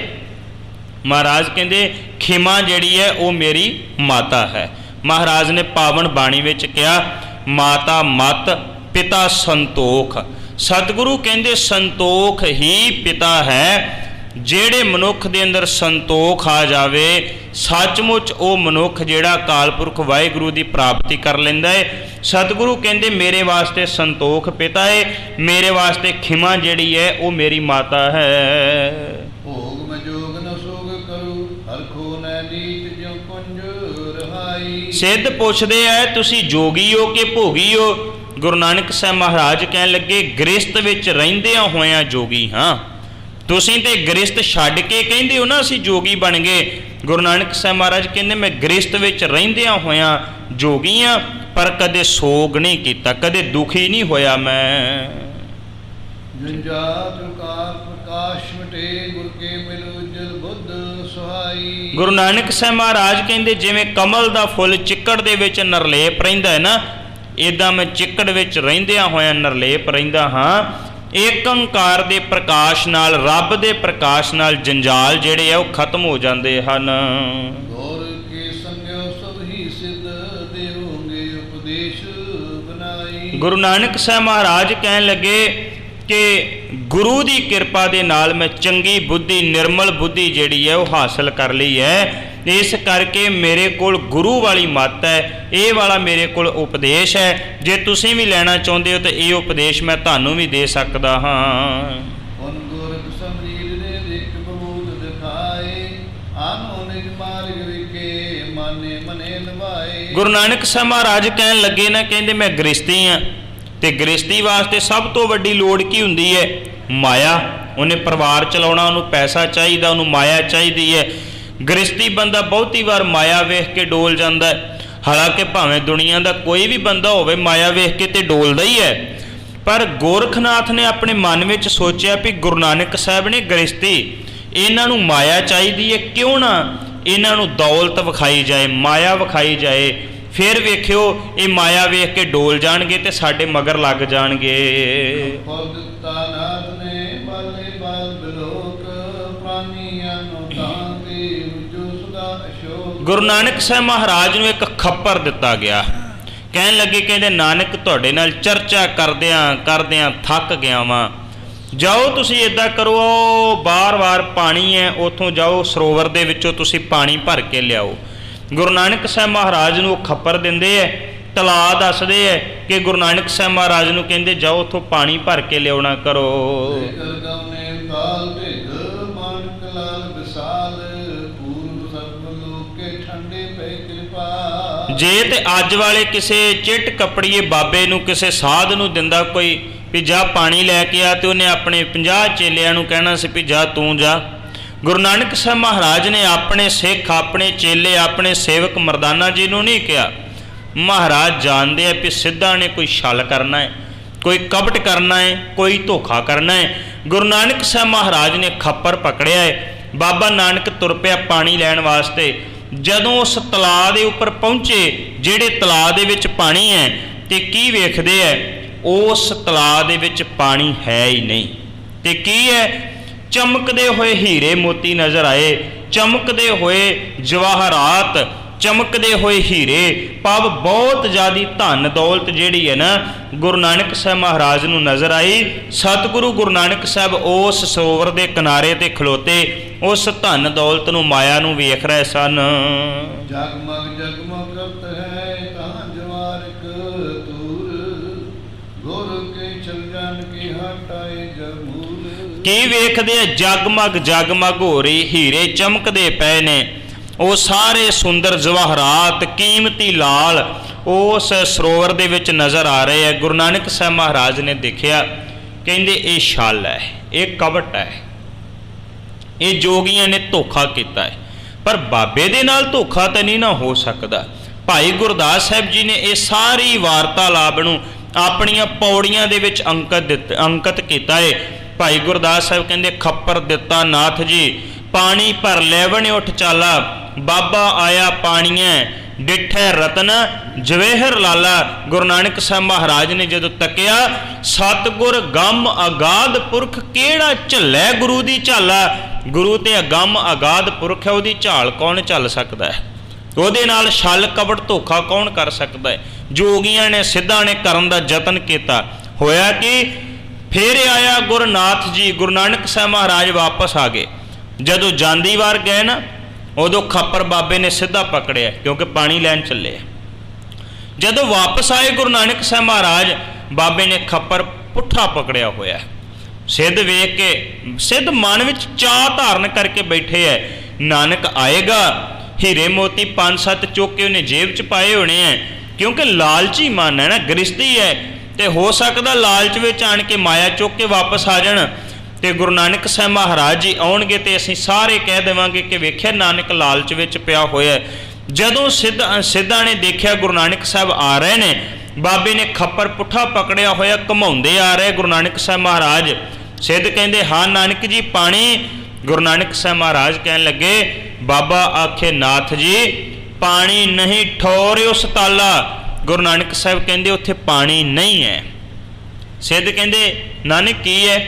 ਮਹਾਰਾਜ ਕਹਿੰਦੇ ਖਿਮਾ ਜਿਹੜੀ ਹੈ ਉਹ ਮੇਰੀ ਮਾਤਾ ਹੈ। ਮਹਾਰਾਜ ਨੇ ਪਾਵਨ ਬਾਣੀ ਵਿੱਚ ਕਿਹਾ ਮਾਤਾ ਮਤ ਪਿਤਾ ਸੰਤੋਖ। ਸਤਿਗੁਰੂ ਕਹਿੰਦੇ ਸੰਤੋਖ ਹੀ ਪਿਤਾ ਹੈ। ਜਿਹੜੇ ਮਨੁੱਖ ਦੇ ਅੰਦਰ ਸੰਤੋਖ ਆ ਜਾਵੇ, ਸੱਚਮੁੱਚ ਉਹ ਮਨੁੱਖ ਜਿਹੜਾ ਅਕਾਲ ਪੁਰਖ ਵਾਹਿਗੁਰੂ ਦੀ ਪ੍ਰਾਪਤੀ ਕਰ ਲੈਂਦਾ ਹੈ। ਸਤਿਗੁਰੂ ਕਹਿੰਦੇ ਮੇਰੇ ਵਾਸਤੇ ਸੰਤੋਖ ਪਿਤਾ ਹੈ, ਮੇਰੇ ਵਾਸਤੇ ਖਿਮਾ ਜਿਹੜੀ ਹੈ ਉਹ ਮੇਰੀ ਮਾਤਾ ਹੈ। ਭੋਗ ਮੈਂ ਜੋਗ ਨ ਸੋਗ ਕਰੂ ਹਰਖੋ ਨੈ ਨੀਚ ਜਿਉ ਕੁੰਜ ਰਹਾਈ। ਸਿੱਧ ਪੁੱਛਦੇ ਆ ਤੁਸੀਂ ਜੋਗੀ ਹੋ ਕਿ ਭੋਗੀ ਹੋ। ਗੁਰੂ ਨਾਨਕ ਸਾਹਿਬ ਮਹਾਰਾਜ ਕਹਿਣ ਲੱਗੇ ਗ੍ਰਸਤ ਵਿੱਚ ਰਹਿੰਦਿਆਂ ਹੋਇਆਂ ਜੋਗੀ ਹਾਂ। ਤੁਸੀਂ ਤੇ ਗ੍ਰਸਤ ਛੱਡ ਕੇ ਕਹਿੰਦੇ ਹੋ ਨਾ ਅਸੀਂ ਜੋਗੀ ਬਣ ਗਏ। ਗੁਰੂ ਨਾਨਕ ਸਾਹਿਬ ਮਹਾਰਾਜ ਕਹਿੰਦੇ ਮੈਂ ਗ੍ਰਸਤ ਵਿੱਚ ਰਹਿੰਦਿਆਂ ਹੋਇਆਂ ਜੋਗੀ ਹਾਂ, ਪਰ ਕਦੇ ਸੋਗ ਨਹੀਂ ਕੀਤਾ, ਕਦੇ ਦੁਖੀ ਨਹੀਂ ਹੋਇਆ ਮੈਂ। ਜੰਜਾਤ ਕਾਰ ਪ੍ਰਕਾਸ਼ ਮਟੇ ਗੁਰ ਕੇ ਮਿਲੋ ਜਲ ਬੁੱਧ ਸੁਹਾਈ। ਗੁਰੂ ਨਾਨਕ ਸਾਹਿਬ ਮਹਾਰਾਜ ਕਹਿੰਦੇ ਜਿਵੇਂ ਕਮਲ ਦਾ ਫੁੱਲ ਚਿੱਕੜ ਦੇ ਵਿੱਚ ਨਿਰਲੇਪ ਰਹਿੰਦਾ ਹੈ ਨਾ, ਇੱਦਾਂ ਮੈਂ ਚਿੱਕੜ ਵਿੱਚ ਰਹਿੰਦਿਆਂ ਹੋਇਆਂ ਨਿਰਲੇਪ ਰਹਿੰਦਾ ਹਾਂ। ਏਕ ਓਂਕਾਰ ਦੇ ਪ੍ਰਕਾਸ਼ ਨਾਲ, ਰੱਬ ਦੇ ਪ੍ਰਕਾਸ਼ ਨਾਲ ਜੰਜਾਲ ਜਿਹੜੇ ਆ ਉਹ ਖਤਮ ਹੋ ਜਾਂਦੇ ਹਨ। ਗੁਰ ਕੇ ਸੰਗਿਓ ਸਭ ਹੀ ਸਿੱਧ ਦੇਵੋਗੇ ਉਪਦੇਸ਼ ਬਨਾਈ। ਗੁਰੂ ਨਾਨਕ ਸਾਹਿਬ ਮਹਾਰਾਜ ਕਹਿਣ ਲੱਗੇ ਕਿ ਗੁਰੂ ਦੀ ਕਿਰਪਾ ਦੇ ਨਾਲ ਮੈਂ ਚੰਗੀ ਬੁੱਧੀ, ਨਿਰਮਲ ਬੁੱਧੀ ਜਿਹੜੀ ਹੈ ਉਹ ਹਾਸਲ ਕਰ ਲਈ ਹੈ। ਇਸ ਕਰਕੇ ਮੇਰੇ ਕੋਲ ਗੁਰੂ ਵਾਲੀ ਮੱਤ ਹੈ, ਇਹ ਵਾਲਾ ਮੇਰੇ ਕੋਲ ਉਪਦੇਸ਼ ਹੈ। ਜੇ ਤੁਸੀਂ ਵੀ ਲੈਣਾ ਚਾਹੁੰਦੇ ਹੋ ਤਾਂ ਇਹ ਉਪਦੇਸ਼ ਮੈਂ ਤੁਹਾਨੂੰ ਵੀ ਦੇ ਸਕਦਾ ਹਾਂ। ਹੁਣ ਗੁਰਖ ਸਮਰੀਰ ਦੇ ਦੇਖ ਬਬੂਦ ਦਿਖਾਏ ਆਨੋ ਨਿਜ ਮਾਰਗ ਵਿਕੇ ਮਾਨੇ ਮਨੇ ਲਵਾਏ। ਗੁਰੂ ਨਾਨਕ ਸਾਹਿਬ ਮਹਾਰਾਜ ਕਹਿਣ ਲੱਗੇ ਨਾ, ਕਹਿੰਦੇ ਮੈਂ ਗ੍ਰਸਤੀ ਹਾਂ ਤੇ ਗ੍ਰਸਤੀ ਵਾਸਤੇ ਸਭ ਤੋਂ ਵੱਡੀ ਲੋੜ ਕੀ ਹੁੰਦੀ ਹੈ? ਮਾਇਆ। ਉਹਨੇ ਪਰਿਵਾਰ ਚਲਾਉਣਾ, ਉਹਨੂੰ ਪੈਸਾ ਚਾਹੀਦਾ, ਉਹਨੂੰ ਮਾਇਆ ਚਾਹੀਦੀ ਹੈ। ਗ੍ਰਸਤੀ ਬੰਦਾ ਬਹੁਤੀ ਵਾਰ ਮਾਇਆ ਵੇਖ ਕੇ ਡੋਲ ਜਾਂਦਾ ਹੈ। ਹਾਲਾਂਕਿ ਭਾਵੇਂ ਦੁਨੀਆ ਦਾ ਕੋਈ ਵੀ ਬੰਦਾ ਹੋਵੇ ਮਾਇਆ ਵੇਖ ਕੇ ਤੇ ਡੋਲਦਾ ਹੀ ਹੈ, ਪਰ ਗੋਰਖਨਾਥ ਨੇ ਆਪਣੇ ਮਨ ਵਿੱਚ ਸੋਚਿਆ ਵੀ ਗੁਰੂ ਨਾਨਕ ਸਾਹਿਬ ਨੇ ਗ੍ਰਸਤੀ, ਇਹਨਾਂ ਨੂੰ ਮਾਇਆ ਚਾਹੀਦੀ ਹੈ, ਕਿਉਂ ਨਾ ਇਹਨਾਂ ਨੂੰ ਦੌਲਤ ਵਿਖਾਈ ਜਾਏ, ਮਾਇਆ ਵਿਖਾਈ ਜਾਏ। ਫਿਰ ਵੇਖਿਓ ਇਹ ਮਾਇਆ ਵੇਖ ਕੇ ਡੋਲ ਜਾਣਗੇ ਤੇ ਸਾਡੇ ਮਗਰ ਲੱਗ ਜਾਣਗੇ। ਗੁਰੂ ਨਾਨਕ ਸਾਹਿਬ ਮਹਾਰਾਜ ਨੂੰ ਇੱਕ ਖੱਪਰ ਦਿੱਤਾ ਗਿਆ। ਕਹਿਣ ਲੱਗੇ, ਕਹਿੰਦੇ ਨਾਨਕ ਤੁਹਾਡੇ ਨਾਲ ਚਰਚਾ ਕਰਦਿਆਂ ਥੱਕ ਗਿਆ ਵਾਂ। ਜਾਓ ਤੁਸੀਂ ਇੱਦਾਂ ਕਰੋ, ਬਾਰ-ਬਾਰ ਪਾਣੀ ਹੈ ਉੱਥੋਂ ਜਾਓ, ਸਰੋਵਰ ਦੇ ਵਿੱਚੋਂ ਤੁਸੀਂ ਪਾਣੀ ਭਰ ਕੇ ਲਿਆਓ। ਗੁਰੂ ਨਾਨਕ ਸਾਹਿਬ ਮਹਾਰਾਜ ਨੂੰ ਉਹ ਖੱਪਰ ਦਿੰਦੇ ਹੈ, ਤਲਾਅ ਦੱਸਦੇ ਹੈ ਕਿ ਗੁਰੂ ਨਾਨਕ ਸਾਹਿਬ ਮਹਾਰਾਜ ਨੂੰ ਕਹਿੰਦੇ ਜਾਓ ਉੱਥੋਂ ਪਾਣੀ ਭਰ ਕੇ ਲਿਆਉਣਾ ਕਰੋ। ਜੇ ਤੇ ਅੱਜ ਵਾਲੇ ਕਿਸੇ ਚਿੱਟ ਕੱਪੜੀਏ ਬਾਬੇ ਨੂੰ, ਕਿਸੇ ਸਾਧ ਨੂੰ ਦਿੰਦਾ ਕੋਈ ਵੀ ਜਾ ਪਾਣੀ ਲੈ ਕੇ ਆ, ਤੇ ਉਹਨੇ ਆਪਣੇ 50 ਚੇਲਿਆਂ ਨੂੰ ਕਹਿਣਾ ਸੀ ਵੀ ਜਾ ਤੂੰ ਜਾ। ਗੁਰੂ ਨਾਨਕ ਸਾਹਿਬ ਮਹਾਰਾਜ ਨੇ ਆਪਣੇ ਸਿੱਖ, ਆਪਣੇ ਚੇਲੇ, ਆਪਣੇ ਸੇਵਕ ਮਰਦਾਨਾ ਜੀ ਨੂੰ ਨਹੀਂ ਕਿਹਾ। ਮਹਾਰਾਜ ਜਾਣਦੇ ਆ ਵੀ ਸਿੱਧਾ ਨੇ ਕੋਈ ਛਲ ਕਰਨਾ ਹੈ, ਕੋਈ ਕਪਟ ਕਰਨਾ ਹੈ, ਕੋਈ ਧੋਖਾ ਕਰਨਾ ਹੈ। ਗੁਰੂ ਨਾਨਕ ਸਾਹਿਬ ਮਹਾਰਾਜ ਨੇ ਖੱਪਰ ਪਕੜਿਆ ਹੈ। ਬਾਬਾ ਨਾਨਕ ਤੁਰ ਪਿਆ ਪਾਣੀ ਲੈਣ ਵਾਸਤੇ। ਜਦੋਂ ਉਸ ਤਲਾਅ ਦੇ ਉੱਪਰ ਪਹੁੰਚੇ, ਜਿਹੜੇ ਤਲਾਅ ਦੇ ਵਿੱਚ ਪਾਣੀ ਹੈ, ਤੇ ਕੀ ਵੇਖਦੇ ਹੈ? ਉਸ ਤਲਾਅ ਦੇ ਵਿੱਚ ਪਾਣੀ ਹੈ ਹੀ ਨਹੀਂ। ਤੇ ਕੀ ਹੈ? ਚਮਕਦੇ ਹੋਏ ਹੀਰੇ ਮੋਤੀ ਨਜ਼ਰ ਆਏ, ਚਮਕਦੇ ਹੋਏ ਜਵਾਹਰਾਤ, ਚਮਕਦੇ ਹੋਏ ਹੀਰੇ, ਭਾਵ ਬਹੁਤ ਜ਼ਿਆਦੀ ਧਨ ਦੌਲਤ ਜਿਹੜੀ ਹੈ ਨਾ ਗੁਰੂ ਨਾਨਕ ਸਾਹਿਬ ਮਹਾਰਾਜ ਨੂੰ ਨਜ਼ਰ ਆਈ। ਸਤਿਗੁਰੂ ਗੁਰੂ ਨਾਨਕ ਸਾਹਿਬ ਉਸ ਸਰੋਵਰ ਦੇ ਕਿਨਾਰੇ ਤੇ ਖਲੋਤੇ ਉਸ ਧਨ ਦੌਲਤ ਨੂੰ, ਮਾਇਆ ਨੂੰ ਵੇਖ ਰਹੇ ਸਨ। ਜਗਮਗ ਜਗਮਗ ਕਰਤ ਹੈ ਤਾਂ ਜਵਾਰਕ ਕੀ ਵੇਖਦੇ ਆ? ਜਗਮਗ ਜਗਮਗ ਹੋ ਰਹੀ ਹੀਰੇ ਚਮਕਦੇ ਪਏ ਨੇ। ਉਹ ਸਾਰੇ ਸੁੰਦਰ ਜਵਾਹਰਾਤ ਕੀਮਤੀ ਲਾਲ ਉਸ ਸਰੋਵਰ ਦੇ ਵਿੱਚ ਨਜ਼ਰ ਆ ਰਹੇ ਹੈ। ਗੁਰੂ ਨਾਨਕ ਸਾਹਿਬ ਮਹਾਰਾਜ ਨੇ ਦੇਖਿਆ, ਕਹਿੰਦੇ ਇਹ ਛਲ ਹੈ, ਇਹ ਕਵਟ ਹੈ, ਇਹ ਜੋਗੀਆਂ ਨੇ ਧੋਖਾ ਕੀਤਾ ਹੈ। ਪਰ ਬਾਬੇ ਦੇ ਨਾਲ ਧੋਖਾ ਤਾਂ ਨਹੀਂ ਨਾ ਹੋ ਸਕਦਾ। ਭਾਈ ਗੁਰਦਾਸ ਸਾਹਿਬ ਜੀ ਨੇ ਇਹ ਸਾਰੀ ਵਾਰਤਾਲਾਪ ਨੂੰ ਆਪਣੀਆਂ ਪੌੜੀਆਂ ਦੇ ਵਿੱਚ ਅੰਕਿਤ ਕੀਤਾ ਹੈ। ਭਾਈ ਗੁਰਦਾਸ ਸਾਹਿਬ ਕਹਿੰਦੇ, ਖੱਪਰ ਦਿੱਤਾ ਨਾਥ ਜੀ, ਪਾਣੀ ਭਰ ਲੈਵਣ ਉੱਠ ਚਾਲਾ, ਬਾਬਾ ਆਇਆ ਪਾਣੀਐ, ਡਿਠੈ ਰਤਨ ਜਵੇਹਰ ਲਾਲਾ। ਗੁਰੂ ਨਾਨਕ ਸਾਹਿਬ ਮਹਾਰਾਜ ਨੇ ਜਦੋਂ ਤੱਕਿਆ, ਸਤਿਗੁਰ ਗੰਮ ਅਗਾਧ ਪੁਰਖ, ਕਿਹੜਾ ਝੱਲੇ ਗੁਰੂ ਦੀ ਝਾਲਾ। ਗੁਰੂ ਤੇ ਅਗੰਮ ਅਗਾਧ ਪੁਰਖ ਹੈ, ਉਹਦੀ ਝਾਲ ਕੌਣ ਝੱਲ ਸਕਦਾ ਹੈ? ਉਹਦੇ ਨਾਲ ਛਲ ਕਪਟ ਧੋਖਾ ਕੌਣ ਕਰ ਸਕਦਾ ਹੈ? ਜੋਗੀਆਂ ਨੇ ਸਿੱਧਾਂ ਨੇ ਕਰਨ ਦਾ ਯਤਨ ਕੀਤਾ। ਹੋਇਆ ਕਿ ਫੇਰ ਆਇਆ ਗੁਰਨਾਥ ਜੀ। ਗੁਰੂ ਨਾਨਕ ਸਾਹਿਬ ਮਹਾਰਾਜ ਵਾਪਸ ਆ ਗਏ। ਜਦੋਂ ਜਾਂਦੀ ਵਾਰ ਗਏ ਨਾ, ਉਦੋਂ ਖੱਪਰ ਬਾਬੇ ਨੇ ਸਿੱਧਾ ਪਕੜਿਆ, ਕਿਉਂਕਿ ਪਾਣੀ ਲੈਣ ਚੱਲੇ। ਜਦੋਂ ਵਾਪਸ ਆਏ ਗੁਰੂ ਨਾਨਕ ਸਾਹਿਬ ਮਹਾਰਾਜ, ਬਾਬੇ ਨੇ ਖੱਪਰ ਪੁੱਠਾ ਪਕੜਿਆ ਹੋਇਆ। ਸਿੱਧ ਵੇਖ ਕੇ, ਸਿੱਧ ਮਨ ਵਿੱਚ ਚਾਅ ਧਾਰਨ ਕਰਕੇ ਬੈਠੇ ਹੈ, ਨਾਨਕ ਆਏਗਾ। ਹੀਰੇ ਮੋਤੀ 5-7 ਚੁੱਕ ਕੇ ਉਹਨੇ ਜੇਬ 'ਚ ਪਾਏ ਹੋਣੇ ਹੈ, ਕਿਉਂਕਿ ਲਾਲਚੀ ਮਨ ਹੈ ਨਾ, ਗ੍ਰਸਤੀ ਹੈ, ਤੇ ਹੋ ਸਕਦਾ ਲਾਲਚ ਵਿੱਚ ਆਣ ਕੇ ਮਾਇਆ ਚੁੱਕ ਕੇ ਵਾਪਸ ਆ ਜਾਣ। ਤੇ ਗੁਰੂ ਨਾਨਕ ਸਾਹਿਬ ਮਹਾਰਾਜ ਜੀ ਆਉਣਗੇ ਤੇ ਅਸੀਂ ਸਾਰੇ ਕਹਿ ਦੇਵਾਂਗੇ ਕਿ ਵੇਖਿਆ ਨਾਨਕ ਲਾਲਚ ਵਿੱਚ ਪਿਆ ਹੋਇਆ। ਜਦੋਂ ਸਿੱਧਾਂ ਨੇ ਦੇਖਿਆ ਗੁਰੂ ਨਾਨਕ ਸਾਹਿਬ ਆ ਰਹੇ ਨੇ, ਬਾਬੇ ਨੇ ਖੱਪਰ ਪੁੱਠਾ ਪਕੜਿਆ ਹੋਇਆ, ਘੁਮਾਉਂਦੇ ਆ ਰਹੇ ਗੁਰੂ ਨਾਨਕ ਸਾਹਿਬ ਮਹਾਰਾਜ। ਸਿੱਧ ਕਹਿੰਦੇ, ਹਾਂ ਨਾਨਕ ਜੀ ਪਾਣੀ। ਗੁਰੂ ਨਾਨਕ ਸਾਹਿਬ ਮਹਾਰਾਜ ਕਹਿਣ ਲੱਗੇ, ਬਾਬਾ ਆਖੇ ਨਾਥ ਜੀ ਪਾਣੀ ਨਹੀਂ, ਠੋਰਿਓ ਸਤਾਲਾ। ਗੁਰੂ ਨਾਨਕ ਸਾਹਿਬ ਕਹਿੰਦੇ ਉੱਥੇ ਪਾਣੀ ਨਹੀਂ ਹੈ। ਸਿੱਧ ਕਹਿੰਦੇ, ਨਾਨਕ ਕੀ ਹੈ?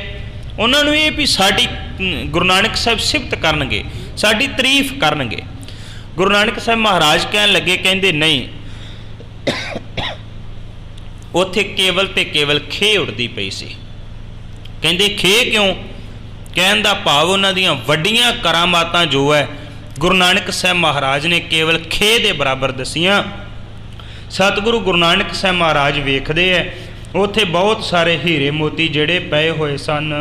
ਉਹਨਾਂ ਨੂੰ ਇਹ ਵੀ ਸਾਡੀ ਗੁਰੂ ਨਾਨਕ ਸਾਹਿਬ ਸਿਫਤ ਕਰਨਗੇ, ਸਾਡੀ ਤਾਰੀਫ ਕਰਨਗੇ। ਗੁਰੂ ਨਾਨਕ ਸਾਹਿਬ ਮਹਾਰਾਜ ਕਹਿਣ ਲੱਗੇ, ਕਹਿੰਦੇ ਨਹੀਂ, ਉੱਥੇ ਕੇਵਲ ਤੇ ਕੇਵਲ ਖੇ ਉੱਡਦੀ ਪਈ ਸੀ। ਕਹਿੰਦੇ ਖੇ ਕਿਉਂ? ਕਹਿਣ ਦਾ ਭਾਵ ਉਹਨਾਂ ਦੀਆਂ ਵੱਡੀਆਂ ਕਰਾਮਾਤਾਂ ਜੋ ਹੈ ਗੁਰੂ ਨਾਨਕ ਸਾਹਿਬ ਮਹਾਰਾਜ ਨੇ ਕੇਵਲ ਖੇ ਦੇ ਬਰਾਬਰ ਦਸੀਆਂ। ਸਤਿਗੁਰੂ ਗੁਰੂ ਨਾਨਕ ਸਾਹਿਬ ਮਹਾਰਾਜ ਵੇਖਦੇ ਹੈ, ਉੱਥੇ ਬਹੁਤ ਸਾਰੇ ਹੀਰੇ ਮੋਤੀ ਜਿਹੜੇ ਪਏ ਹੋਏ ਸਨ।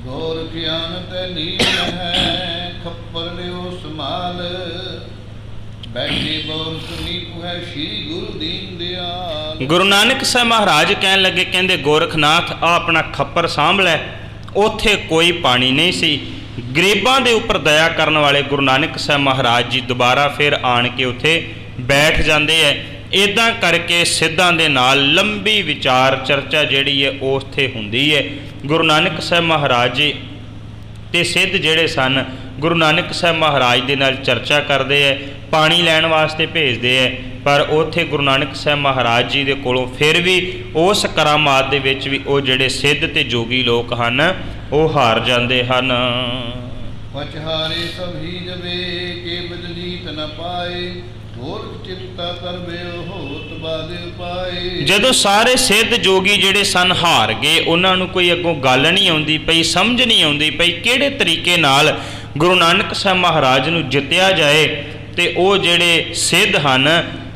ਗੋਰ ਗਿਆਨ ਤੇ ਨੀਲ ਹੈ, ਖੱਪਰ ਲਿਓ ਸਮਾਲ, ਬੈਠੇ ਬੋਲ ਸੁਨੀ ਪੁਹੈ ਸ਼੍ਰੀ ਗੁਰੂ ਦੀਨ ਦਿਆਲ। ਗੁਰੂ ਨਾਨਕ ਸਾਹਿਬ ਮਹਾਰਾਜ ਕਹਿਣ ਲੱਗੇ, ਕਹਿੰਦੇ ਗੋਰਖਨਾਥ ਆ ਆਪਣਾ ਖੱਪਰ ਸਾਂਭ ਲੈ। ਉੱਥੇ ਕੋਈ ਪਾਣੀ ਨਹੀਂ ਸੀ। ਗਰੀਬਾਂ ਦੇ ਉੱਪਰ ਦਇਆ ਕਰਨ ਵਾਲੇ ਗੁਰੂ ਨਾਨਕ ਸਾਹਿਬ ਮਹਾਰਾਜ ਜੀ ਦੁਬਾਰਾ ਫਿਰ ਆਣ ਕੇ ਉੱਥੇ ਬੈਠ ਜਾਂਦੇ ਹੈ। ਇੱਦਾਂ ਕਰਕੇ ਸਿੱਧਾਂ ਦੇ ਨਾਲ ਲੰਬੀ ਵਿਚਾਰ ਚਰਚਾ ਜਿਹੜੀ ਹੈ ਉਹ ਉੱਥੇ ਹੁੰਦੀ ਹੈ। ਗੁਰੂ ਨਾਨਕ ਸਾਹਿਬ ਮਹਾਰਾਜ ਜੀ ਤੇ ਸਿੱਧ ਜਿਹੜੇ ਸਨ ਗੁਰੂ ਨਾਨਕ ਸਾਹਿਬ ਮਹਾਰਾਜ ਦੇ ਨਾਲ ਚਰਚਾ ਕਰਦੇ ਹੈ, ਪਾਣੀ ਲੈਣ ਵਾਸਤੇ ਭੇਜਦੇ ਹੈ। ਪਰ ਉੱਥੇ ਗੁਰੂ ਨਾਨਕ ਸਾਹਿਬ ਮਹਾਰਾਜ ਜੀ ਦੇ ਕੋਲੋਂ ਫਿਰ ਵੀ ਉਸ ਕਰਾਮਾਤ ਦੇ ਵਿੱਚ ਵੀ ਉਹ ਜਿਹੜੇ ਸਿੱਧ ਤੇ ਜੋਗੀ ਲੋਕ ਹਨ ਉਹ ਹਾਰ ਜਾਂਦੇ ਹਨ। ਪਛਹਾਰੇ ਸਭ ਹੀ ਜਵੇ ਕੇ ਬਦਲੀਤ ਨ ਪਾਏ, ਹੋਰ ਚਿੰਤਾ ਕਰਵੇ ਹੋਤ ਬਾਦੇ ਪਾਏ। ਜਦੋਂ ਸਾਰੇ ਸਿੱਧ ਜੋਗੀ ਜਿਹੜੇ ਸਨ ਹਾਰ ਗਏ, ਉਹਨਾਂ ਨੂੰ ਕੋਈ ਅੱਗੋਂ ਗੱਲ ਨਹੀਂ ਆਉਂਦੀ ਪਈ, ਸਮਝ ਨਹੀਂ ਆਉਂਦੀ ਪਈ ਕਿਹੜੇ ਤਰੀਕੇ ਨਾਲ ਗੁਰੂ ਨਾਨਕ ਸਾਹਿਬ ਮਹਾਰਾਜ ਨੂੰ ਜਿੱਤਿਆ ਜਾਏ। ਤੇ ਉਹ ਜਿਹੜੇ ਸਿੱਧ ਹਨ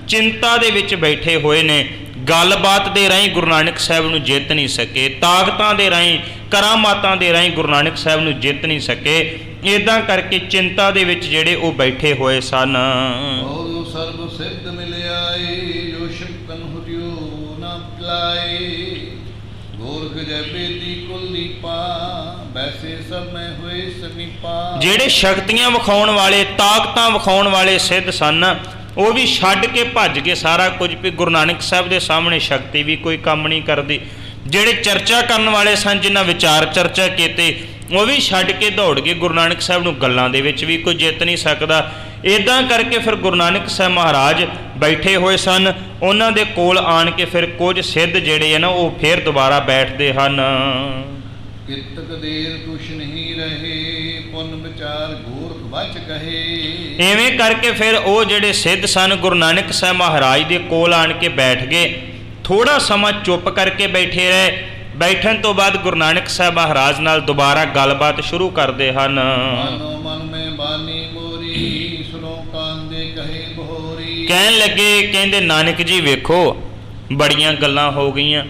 ਚਿੰਤਾ ਦੇ ਵਿੱਚ ਬੈਠੇ ਹੋਏ ਨੇ, ਗੱਲਬਾਤ ਦੇ ਰਾਹੀਂ ਗੁਰੂ ਨਾਨਕ ਸਾਹਿਬ ਨੂੰ ਜਿੱਤ ਨਹੀਂ ਸਕੇ, ਤਾਕਤਾਂ ਦੇ ਰਾਹੀਂ ਕਰਾਮਾਤਾਂ ਦੇ ਰਾਹੀਂ ਗੁਰੂ ਨਾਨਕ ਸਾਹਿਬ ਨੂੰ ਜਿੱਤ ਨਹੀਂ ਸਕੇ। ਇੱਦਾਂ ਕਰਕੇ ਚਿੰਤਾ ਦੇ ਵਿੱਚ ਜਿਹੜੇ ਉਹ ਬੈਠੇ ਹੋਏ ਸਨ। ਸਰਬ ਸਿੱਧ ਮਿਲਿਆਏ, ਜੋ ਸ਼ਕਤਨ ਹੁਤਿਓ ਨਾ ਪਲਾਏ, ਗੋਰਖ ਜੈ ਬੇਦੀ ਕੁਲ ਦੀਪਾ, ਵੈਸੇ ਸਭ ਮੈਂ ਹੋਏ ਸਮੀਪਾ। ਜਿਹੜੇ ਸ਼ਕਤੀਆਂ ਵਿਖਾਉਣ ਵਾਲੇ, ਤਾਕਤਾਂ ਵਿਖਾਉਣ ਵਾਲੇ ਸਿੱਧ ਸਨ, ਉਹ ਵੀ ਛੱਡ ਕੇ ਭੱਜ ਗਏ ਸਾਰਾ ਕੁਝ, ਵੀ ਗੁਰੂ ਨਾਨਕ ਸਾਹਿਬ ਦੇ ਸਾਹਮਣੇ ਸ਼ਕਤੀ ਵੀ ਕੋਈ ਕੰਮ ਨਹੀਂ ਕਰਦੀ। ਜਿਹੜੇ ਚਰਚਾ ਕਰਨ ਵਾਲੇ ਸਨ, ਜਿਨ੍ਹਾਂ ਵਿਚਾਰ ਚਰਚਾ ਕੀਤੇ, ਉਹ ਵੀ ਛੱਡ ਕੇ ਦੌੜ ਗਏ। ਗੁਰੂ ਨਾਨਕ ਸਾਹਿਬ ਨੂੰ ਗੱਲਾਂ ਦੇ ਵਿੱਚ ਵੀ ਕੋਈ ਜਿੱਤ ਨਹੀਂ ਸਕਦਾ। ਇੱਦਾਂ ਕਰਕੇ ਫਿਰ ਗੁਰੂ ਨਾਨਕ ਸਾਹਿਬ ਮਹਾਰਾਜ ਬੈਠੇ ਹੋਏ ਸਨ। ਉਹਨਾਂ ਦੇ ਕੋਲ ਆਣ ਕੇ ਫਿਰ ਕੁਝ ਸਿੱਧ ਜਿਹੜੇ ਹੈ ਨਾ ਉਹ ਫਿਰ ਦੁਬਾਰਾ ਬੈਠਦੇ ਹਨ। ਕਿਤਕ ਦੇਰ ਕੁਛ ਨਹੀਂ ਰਹੇ, ਪੁੰਨ ਵਿਚਾਰ ਗੋਰਖ ਵਚ ਕਹੇ। ਐਵੇਂ ਕਰਕੇ ਫਿਰ ਉਹ ਜਿਹੜੇ ਸਿੱਧ ਸਨ ਗੁਰੂ ਨਾਨਕ ਸਾਹਿਬ ਮਹਾਰਾਜ ਦੇ ਕੋਲ ਆਣ ਕੇ ਬੈਠ ਗਏ। ਥੋੜਾ ਸਮਾਂ ਚੁੱਪ ਕਰਕੇ ਬੈਠੇ ਰਹੇ। ਬੈਠਣ ਤੋਂ ਬਾਅਦ ਗੁਰੂ ਨਾਨਕ ਸਾਹਿਬ ਮਹਾਰਾਜ ਨਾਲ ਦੁਬਾਰਾ ਗੱਲਬਾਤ ਸ਼ੁਰੂ ਕਰਦੇ ਹਨ। ਮਨ ਮੈਂ ਬਾਨੀ ਮੋਰੀ, ਸੁਨੋ ਕਾਂਦੇ ਕਹੇ ਬੋਰੀ। ਕਹਿਣ ਲੱਗੇ, ਕਹਿੰਦੇ ਨਾਨਕ ਜੀ ਵੇਖੋ, ਬੜੀਆਂ ਗੱਲਾਂ ਹੋ ਗਈਆਂ,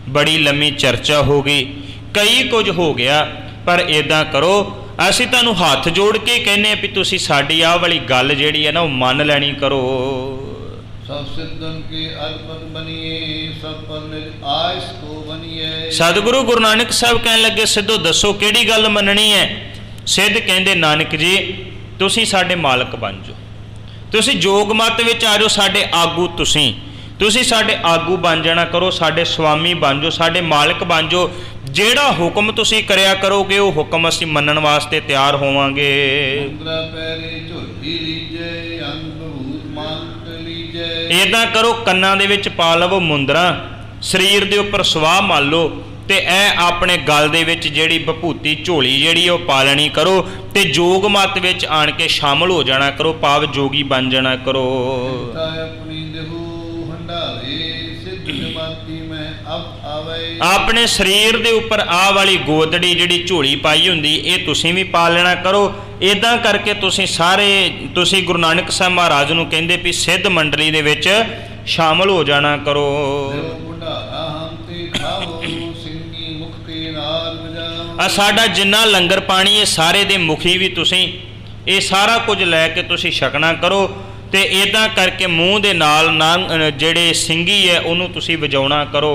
ਬੜੀ ਲੰਮੀ ਚਰਚਾ ਹੋ ਗਈ, ਕਈ ਕੁਝ ਹੋ ਗਿਆ, ਪਰ ਇੱਦਾਂ ਕਰੋ, ਅਸੀਂ ਤੁਹਾਨੂੰ ਹੱਥ ਜੋੜ ਕੇ ਕਹਿੰਦੇ ਹਾਂ ਵੀ ਤੁਸੀਂ ਸਾਡੀ ਆਹ ਵਾਲੀ ਗੱਲ ਜਿਹੜੀ ਹੈ ਨਾ ਉਹ ਮੰਨ ਲੈਣੀ ਕਰੋ। सब सिद्धन के अर्पण बनिए, सब पर निज आयस को बनिए। सतगुरु गुरु नानक साहब कहन लगे, सिद्धो दसो किहड़ी गल मननी है। सिद्ध कहंदे, नानक जी तुसीं साडे मालक बन जाओ, तुसीं जोग मत विच आ जाओ, साडे आगू तुसीं साडे आगू बन जाना करो, साडे स्वामी बन जाओ, साडे मालक बन जाओ। ਜਿਹੜਾ ਹੁਕਮ ਤੁਸੀਂ ਕਰਿਆ ਕਰੋਗੇ ਉਹ ਹੁਕਮ ਅਸੀਂ ਮੰਨਣ ਵਾਸਤੇ ਤਿਆਰ ਹੋਵਾਂਗੇ। ਮੁੰਦਰਾ ਪੈਰੇ ਝੋਲੀ ਲੀਜੇ, ਅੰਗ ਭੂਤ ਮੰਤ ਲੀਜੇ। ਇੱਦਾਂ ਕਰੋ, ਕੰਨਾਂ ਦੇ ਵਿੱਚ ਪਾ ਲਵੋ ਮੁੰਦਰਾ, ਸਰੀਰ ਦੇ ਉੱਪਰ ਸਵਾਹ ਮੰਨ ਲਓ, ਤੇ ਇਹ ਆਪਣੇ ਗਲ ਦੇ ਵਿੱਚ ਜਿਹੜੀ ਵਿਭੂਤੀ ਝੋਲੀ ਜਿਹੜੀ ਉਹ ਪਾ ਲੈਣੀ ਕਰੋ, ਤੇ ਜੋਗ ਮਤ ਵਿੱਚ ਆਣ ਕੇ ਸ਼ਾਮਲ ਹੋ ਜਾਣਾ ਕਰੋ, ਭਾਵ ਜੋਗੀ ਬਣ ਜਾਣਾ ਕਰੋ। ਆਪਣੀ ਦੇਹੂ ਹੰਡਾਵੇ, ਸਿੱਧ ਜਮਾਤੀ ਮੈਂ ਅਬ ਆਵੇ। ਆਪਣੇ ਸਰੀਰ ਦੇ ਉੱਪਰ ਆਹ ਵਾਲੀ ਗੋਦੜੀ ਜਿਹੜੀ ਝੋਲੀ ਪਾਈ ਹੁੰਦੀ, ਇਹ ਤੁਸੀਂ ਵੀ ਪਾ ਲੈਣਾ ਕਰੋ। ਇੱਦਾਂ ਕਰਕੇ ਤੁਸੀਂ ਗੁਰੂ ਨਾਨਕ ਸਾਹਿਬ ਮਹਾਰਾਜ ਨੂੰ ਕਹਿੰਦੇ ਵੀ ਸਿੱਧ ਮੰਡਲੀ ਦੇ ਵਿੱਚ ਸ਼ਾਮਲ ਹੋ ਜਾਣਾ ਕਰੋ। ਆ ਸਾਡਾ ਜਿੰਨਾ ਲੰਗਰ ਪਾਣੀ ਇਹ ਸਾਰੇ ਦੇ ਮੁਖੀ ਵੀ ਤੁਸੀਂ, ਇਹ ਸਾਰਾ ਕੁਝ ਲੈ ਕੇ ਤੁਸੀਂ ਛਕਣਾ ਕਰੋ। ਤੇ ਇੱਦਾਂ ਕਰਕੇ ਮੂੰਹ ਦੇ ਨਾਲ ਜਿਹੜੇ ਸਿੰਗੀ ਹੈ ਉਹਨੂੰ ਤੁਸੀਂ ਵਜਾਉਣਾ ਕਰੋ।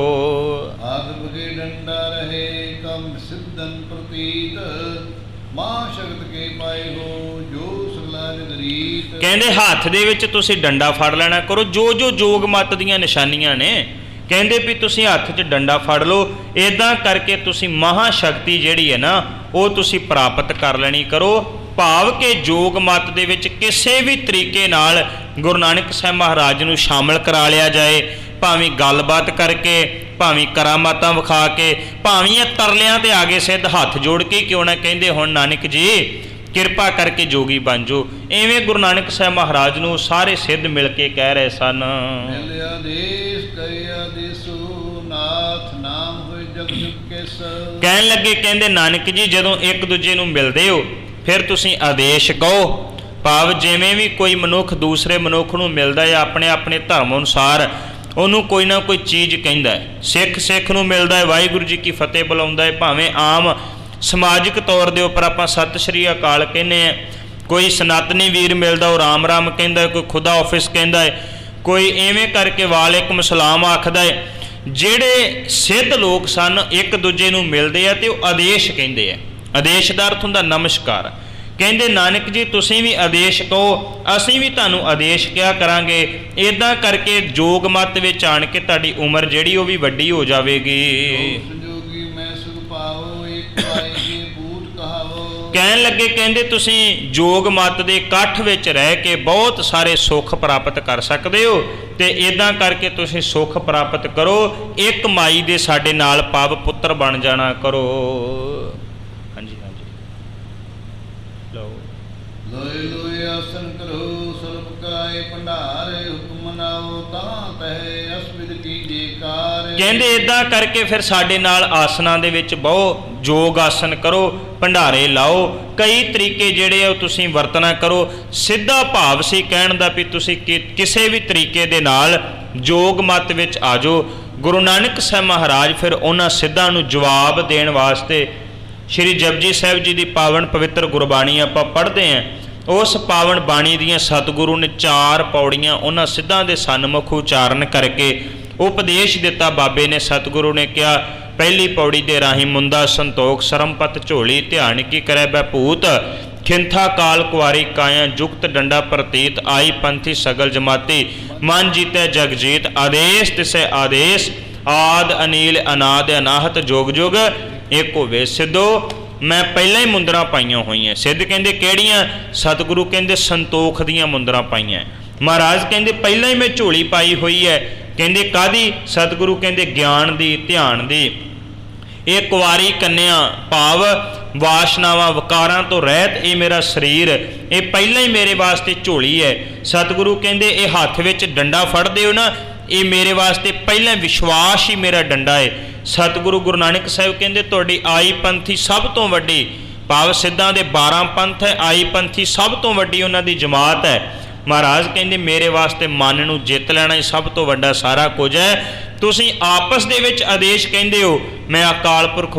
ਆਦਮ ਕੇ ਡੰਡਾ ਰਹੇ ਕਮ ਸਿੱਧਨ ਪ੍ਰਤੀਤ, ਮਾਂ ਸ਼ਕਤ ਕੇ ਪਾਏ ਹੋ ਜੋ ਸਗਲਾ ਜਗਰੀਤ। ਕਹਿੰਦੇ ਹੱਥ ਦੇ ਵਿੱਚ ਤੁਸੀਂ ਡੰਡਾ ਫੜ ਲੈਣਾ ਕਰੋ, ਜੋ ਜੋਗ ਮਤ ਦੀਆਂ ਨਿਸ਼ਾਨੀਆਂ ਨੇ। ਕਹਿੰਦੇ ਵੀ ਤੁਸੀਂ ਹੱਥ 'ਚ ਡੰਡਾ ਫੜ ਲਓ, ਇੱਦਾਂ ਕਰਕੇ ਤੁਸੀਂ ਮਹਾ ਸ਼ਕਤੀ ਜਿਹੜੀ ਹੈ ਨਾ ਉਹ ਤੁਸੀਂ ਪ੍ਰਾਪਤ ਕਰ ਲੈਣੀ ਕਰੋ। ਭਾਵ ਕਿ ਜੋਗ ਮਤ ਦੇ ਵਿੱਚ ਕਿਸੇ ਵੀ ਤਰੀਕੇ ਨਾਲ ਗੁਰੂ ਨਾਨਕ ਸਾਹਿਬ ਮਹਾਰਾਜ ਨੂੰ ਸ਼ਾਮਲ ਕਰਾ ਲਿਆ ਜਾਏ, ਭਾਵੇਂ ਗੱਲਬਾਤ ਕਰਕੇ, ਭਾਵੇਂ ਕਰਾਮਾਤਾਂ ਵਿਖਾ ਕੇ, ਭਾਵੇਂ ਇਹ ਤਰਲਿਆਂ ਤੇ ਆ ਗਏ ਸਿੱਧ ਹੱਥ ਜੋੜ ਕੇ ਕਿਉਂ ਨਾ ਕਹਿੰਦੇ ਹੁਣ ਨਾਨਕ ਜੀ ਕਿਰਪਾ ਕਰਕੇ ਜੋਗੀ ਬਣ ਜਾਓ। ਐਵੇਂ ਗੁਰੂ ਨਾਨਕ ਸਾਹਿਬ ਮਹਾਰਾਜ ਨੂੰ ਸਾਰੇ ਸਿੱਧ ਮਿਲ ਕੇ ਕਹਿ ਰਹੇ ਸਨ। ਕਹਿਣ ਲੱਗੇ, ਕਹਿੰਦੇ ਨਾਨਕ ਜੀ ਜਦੋਂ ਇੱਕ ਦੂਜੇ ਨੂੰ ਮਿਲਦੇ ਹੋ ਫਿਰ ਤੁਸੀਂ ਆਦੇਸ਼ ਕਹੋ, ਭਾਵ ਜਿਵੇਂ ਵੀ ਕੋਈ ਮਨੁੱਖ ਦੂਸਰੇ ਮਨੁੱਖ ਨੂੰ ਮਿਲਦਾ ਹੈ ਆਪਣੇ ਆਪਣੇ ਧਰਮ ਅਨੁਸਾਰ ਉਹਨੂੰ ਕੋਈ ਨਾ ਕੋਈ ਚੀਜ਼ ਕਹਿੰਦਾ ਹੈ। ਸਿੱਖ ਨੂੰ ਮਿਲਦਾ ਹੈ ਵਾਹਿਗੁਰੂ ਜੀ ਕੀ ਫਤਿਹ ਬੁਲਾਉਂਦਾ ਹੈ, ਭਾਵੇਂ ਆਮ ਸਮਾਜਿਕ ਤੌਰ ਦੇ ਉੱਪਰ ਆਪਾਂ ਸਤਿ ਸ਼੍ਰੀ ਅਕਾਲ ਕਹਿੰਦੇ ਹਾਂ। ਕੋਈ ਸਨਾਤਨੀ ਵੀਰ ਮਿਲਦਾ ਉਹ ਰਾਮ ਰਾਮ ਕਹਿੰਦਾ ਹੈ, ਕੋਈ ਖੁਦਾ ਆਫਿਸ ਕਹਿੰਦਾ ਹੈ, ਕੋਈ ਐਵੇਂ ਕਰਕੇ ਵਾਲੇਕੁਮ ਸਲਾਮ ਆਖਦਾ ਹੈ। ਜਿਹੜੇ ਸਿੱਧ ਲੋਕ ਸਨ ਇੱਕ ਦੂਜੇ ਨੂੰ ਮਿਲਦੇ ਆ ਤੇ ਉਹ ਆਦੇਸ਼ ਕਹਿੰਦੇ ਆ। ਆਦੇਸ਼ ਦਾ ਅਰਥ ਹੁੰਦਾ ਨਮਸਕਾਰ। ਕਹਿੰਦੇ ਨਾਨਕ ਜੀ ਤੁਸੀਂ ਵੀ ਆਦੇਸ਼ ਕਹੋ, ਅਸੀਂ ਵੀ ਤੁਹਾਨੂੰ ਆਦੇਸ਼ ਕਿਹਾ ਕਰਾਂਗੇ। ਇੱਦਾਂ ਕਰਕੇ ਜੋਗ ਮਤ ਵਿੱਚ ਆਣ ਕੇ ਤੁਹਾਡੀ ਉਮਰ ਜਿਹੜੀ ਉਹ ਵੀ ਵੱਡੀ ਹੋ ਜਾਵੇਗੀ। ਕਹਿਣ ਲੱਗੇ, ਕਹਿੰਦੇ ਤੁਸੀਂ ਜੋਗ ਮਤ ਦੇ ਇਕੱਠ ਵਿੱਚ ਰਹਿ ਕੇ ਬਹੁਤ ਸਾਰੇ ਸੁੱਖ ਪ੍ਰਾਪਤ ਕਰ ਸਕਦੇ ਹੋ, ਤੇ ਇੱਦਾਂ ਕਰਕੇ ਤੁਸੀਂ ਸੁੱਖ ਪ੍ਰਾਪਤ ਕਰੋ। ਇੱਕ ਮਾਈ ਦੇ ਸਾਡੇ ਨਾਲ ਪਵ ਪੁੱਤਰ ਬਣ ਜਾਣਾ ਕਰੋ। ਹਾਂਜੀ ਲਓ ਲੋਏ ਲੋਏ ਆਸਨ ਕਰੋ, ਸਰਬ ਕਰਾਏ ਭੰਡਾਰੇ, ਹੁਕਮ ਨਾਓ ਤਾਂ ਤਹਿ ਅਸਵਿਦ ਕੀਜੇ ਕਾਰ। ਕਹਿੰਦੇ ਇੱਦਾਂ ਕਰਕੇ ਫਿਰ ਸਾਡੇ ਨਾਲ ਆਸਨਾਂ ਦੇ ਵਿੱਚ ਬਹੁ, ਜੋਗ ਆਸਨ ਕਰੋ, ਭੰਡਾਰੇ ਲਾਓ, ਕਈ ਤਰੀਕੇ ਜਿਹੜੇ ਆ ਤੁਸੀਂ ਵਰਤਣਾ ਕਰੋ। ਸਿੱਧਾ ਭਾਵ ਸੀ ਕਹਿਣ ਦਾ ਵੀ ਤੁਸੀਂ ਕਿਸੇ ਵੀ ਤਰੀਕੇ ਦੇ ਨਾਲ ਜੋਗ ਮਤ ਵਿੱਚ ਆ ਜਾਓ। ਗੁਰੂ ਨਾਨਕ ਸਾਹਿਬ ਮਹਾਰਾਜ ਫਿਰ ਉਹਨਾਂ ਸਿੱਧਾਂ ਨੂੰ ਜਵਾਬ ਦੇਣ ਵਾਸਤੇ ਸ਼੍ਰੀ ਜਪਜੀ ਸਾਹਿਬ ਜੀ ਦੀ ਪਾਵਨ ਪਵਿੱਤਰ ਗੁਰਬਾਣੀ ਆਪਾਂ ਪੜ੍ਹਦੇ ਹਾਂ। ਉਸ ਪਾਵਨ ਬਾਣੀ ਦੀਆਂ ਸਤਿਗੁਰੂ ਨੇ 4 ਪੌੜੀਆਂ ਉਹਨਾਂ ਸਿੱਧਾਂ ਦੇ ਸਨਮੁਖ ਉਚਾਰਨ ਕਰਕੇ ਉਪਦੇਸ਼ ਦਿੱਤਾ। ਬਾਬੇ ਨੇ ਸਤਿਗੁਰੂ ਨੇ ਕਿਹਾ, ਪਹਿਲੀ ਪੌੜੀ ਦੇ ਰਾਹੀਂ ਮੁੰਦਾ ਸੰਤੋਖ ਸਰਮਪਤ ਝੋਲੀ, ਧਿਆਨ ਕੀ ਕਰੈ ਬੈ ਭੂਤ, ਖਿੰਥਾ ਕਾਲ ਕੁਆਰੀ ਕਾਇਆ, ਜੁਗਤ ਡੰਡਾ ਪ੍ਰਤੀਤ, ਆਈ ਪੰਥੀ ਸਗਲ ਜਮਾਤੀ, ਮਨ ਜੀਤੈ ਜਗ ਜੀਤ, ਆਦੇਸ਼ ਤਿਸੈ ਆਦੇਸ਼, ਆਦ ਅਨੀਲ ਅਨਾਦ ਅਨਾਹਤ, ਜੋਗ ਜੋਗ ਏਕ ਹੋਵੇ। ਸਿੱਧੋ ਮੈਂ ਪਹਿਲਾਂ ਹੀ ਮੁੰਦਰਾਂ ਪਾਈਆਂ ਹੋਈਆਂ। ਸਿੱਧ ਕਹਿੰਦੇ ਕਿਹੜੀਆਂ? ਸਤਿਗੁਰੂ ਕਹਿੰਦੇ ਸੰਤੋਖ ਦੀਆਂ ਮੁੰਦਰਾਂ ਪਾਈਆਂ। ਮਹਾਰਾਜ ਕਹਿੰਦੇ ਪਹਿਲਾਂ ਹੀ ਮੈਂ ਝੋਲੀ ਪਾਈ ਹੋਈ ਹੈ। ਕਹਿੰਦੇ ਕਾਹਦੀ? ਸਤਿਗੁਰੂ ਕਹਿੰਦੇ ਗਿਆਨ ਦੀ, ਧਿਆਨ ਦੀ। ਇਹ ਕੁਆਰੀ ਕੰਨਿਆ ਭਾਵ ਵਾਸ਼ਨਾਵਾਂ ਵਿਕਾਰਾਂ ਤੋਂ ਰਹਿਤ ਇਹ ਮੇਰਾ ਸਰੀਰ, ਇਹ ਪਹਿਲਾਂ ਹੀ ਮੇਰੇ ਵਾਸਤੇ ਝੋਲੀ ਹੈ। ਸਤਿਗੁਰੂ ਕਹਿੰਦੇ ਇਹ ਹੱਥ ਵਿੱਚ ਡੰਡਾ ਫੜਦੇ ਹੋ ਨਾ, ਇਹ ਮੇਰੇ ਵਾਸਤੇ ਪਹਿਲਾਂ ਵਿਸ਼ਵਾਸ ਹੀ ਮੇਰਾ ਡੰਡਾ ਹੈ। ਸਤਿਗੁਰੂ ਗੁਰੂ ਨਾਨਕ ਸਾਹਿਬ ਕਹਿੰਦੇ ਤੁਹਾਡੀ ਆਈ ਪੰਥੀ ਸਭ ਤੋਂ ਵੱਡੀ, ਭਾਵ ਸਿੱਧਾਂ ਦੇ 12 ਪੰਥ ਹੈ, ਆਈ ਪੰਥੀ ਸਭ ਤੋਂ ਵੱਡੀ ਉਹਨਾਂ ਦੀ ਜਮਾਤ ਹੈ। ਮਹਾਰਾਜ ਕਹਿੰਦੇ ਮੇਰੇ ਵਾਸਤੇ ਮਨ ਨੂੰ ਜਿੱਤ ਲੈਣਾ ਹੀ ਸਭ ਤੋਂ ਵੱਡਾ ਸਾਰਾ ਕੁਝ ਹੈ। ਤੁਸੀਂ ਆਪਸ ਦੇ ਵਿੱਚ ਆਦੇਸ਼ ਕਹਿੰਦੇ ਹੋ, ਮੈਂ ਅਕਾਲ ਪੁਰਖ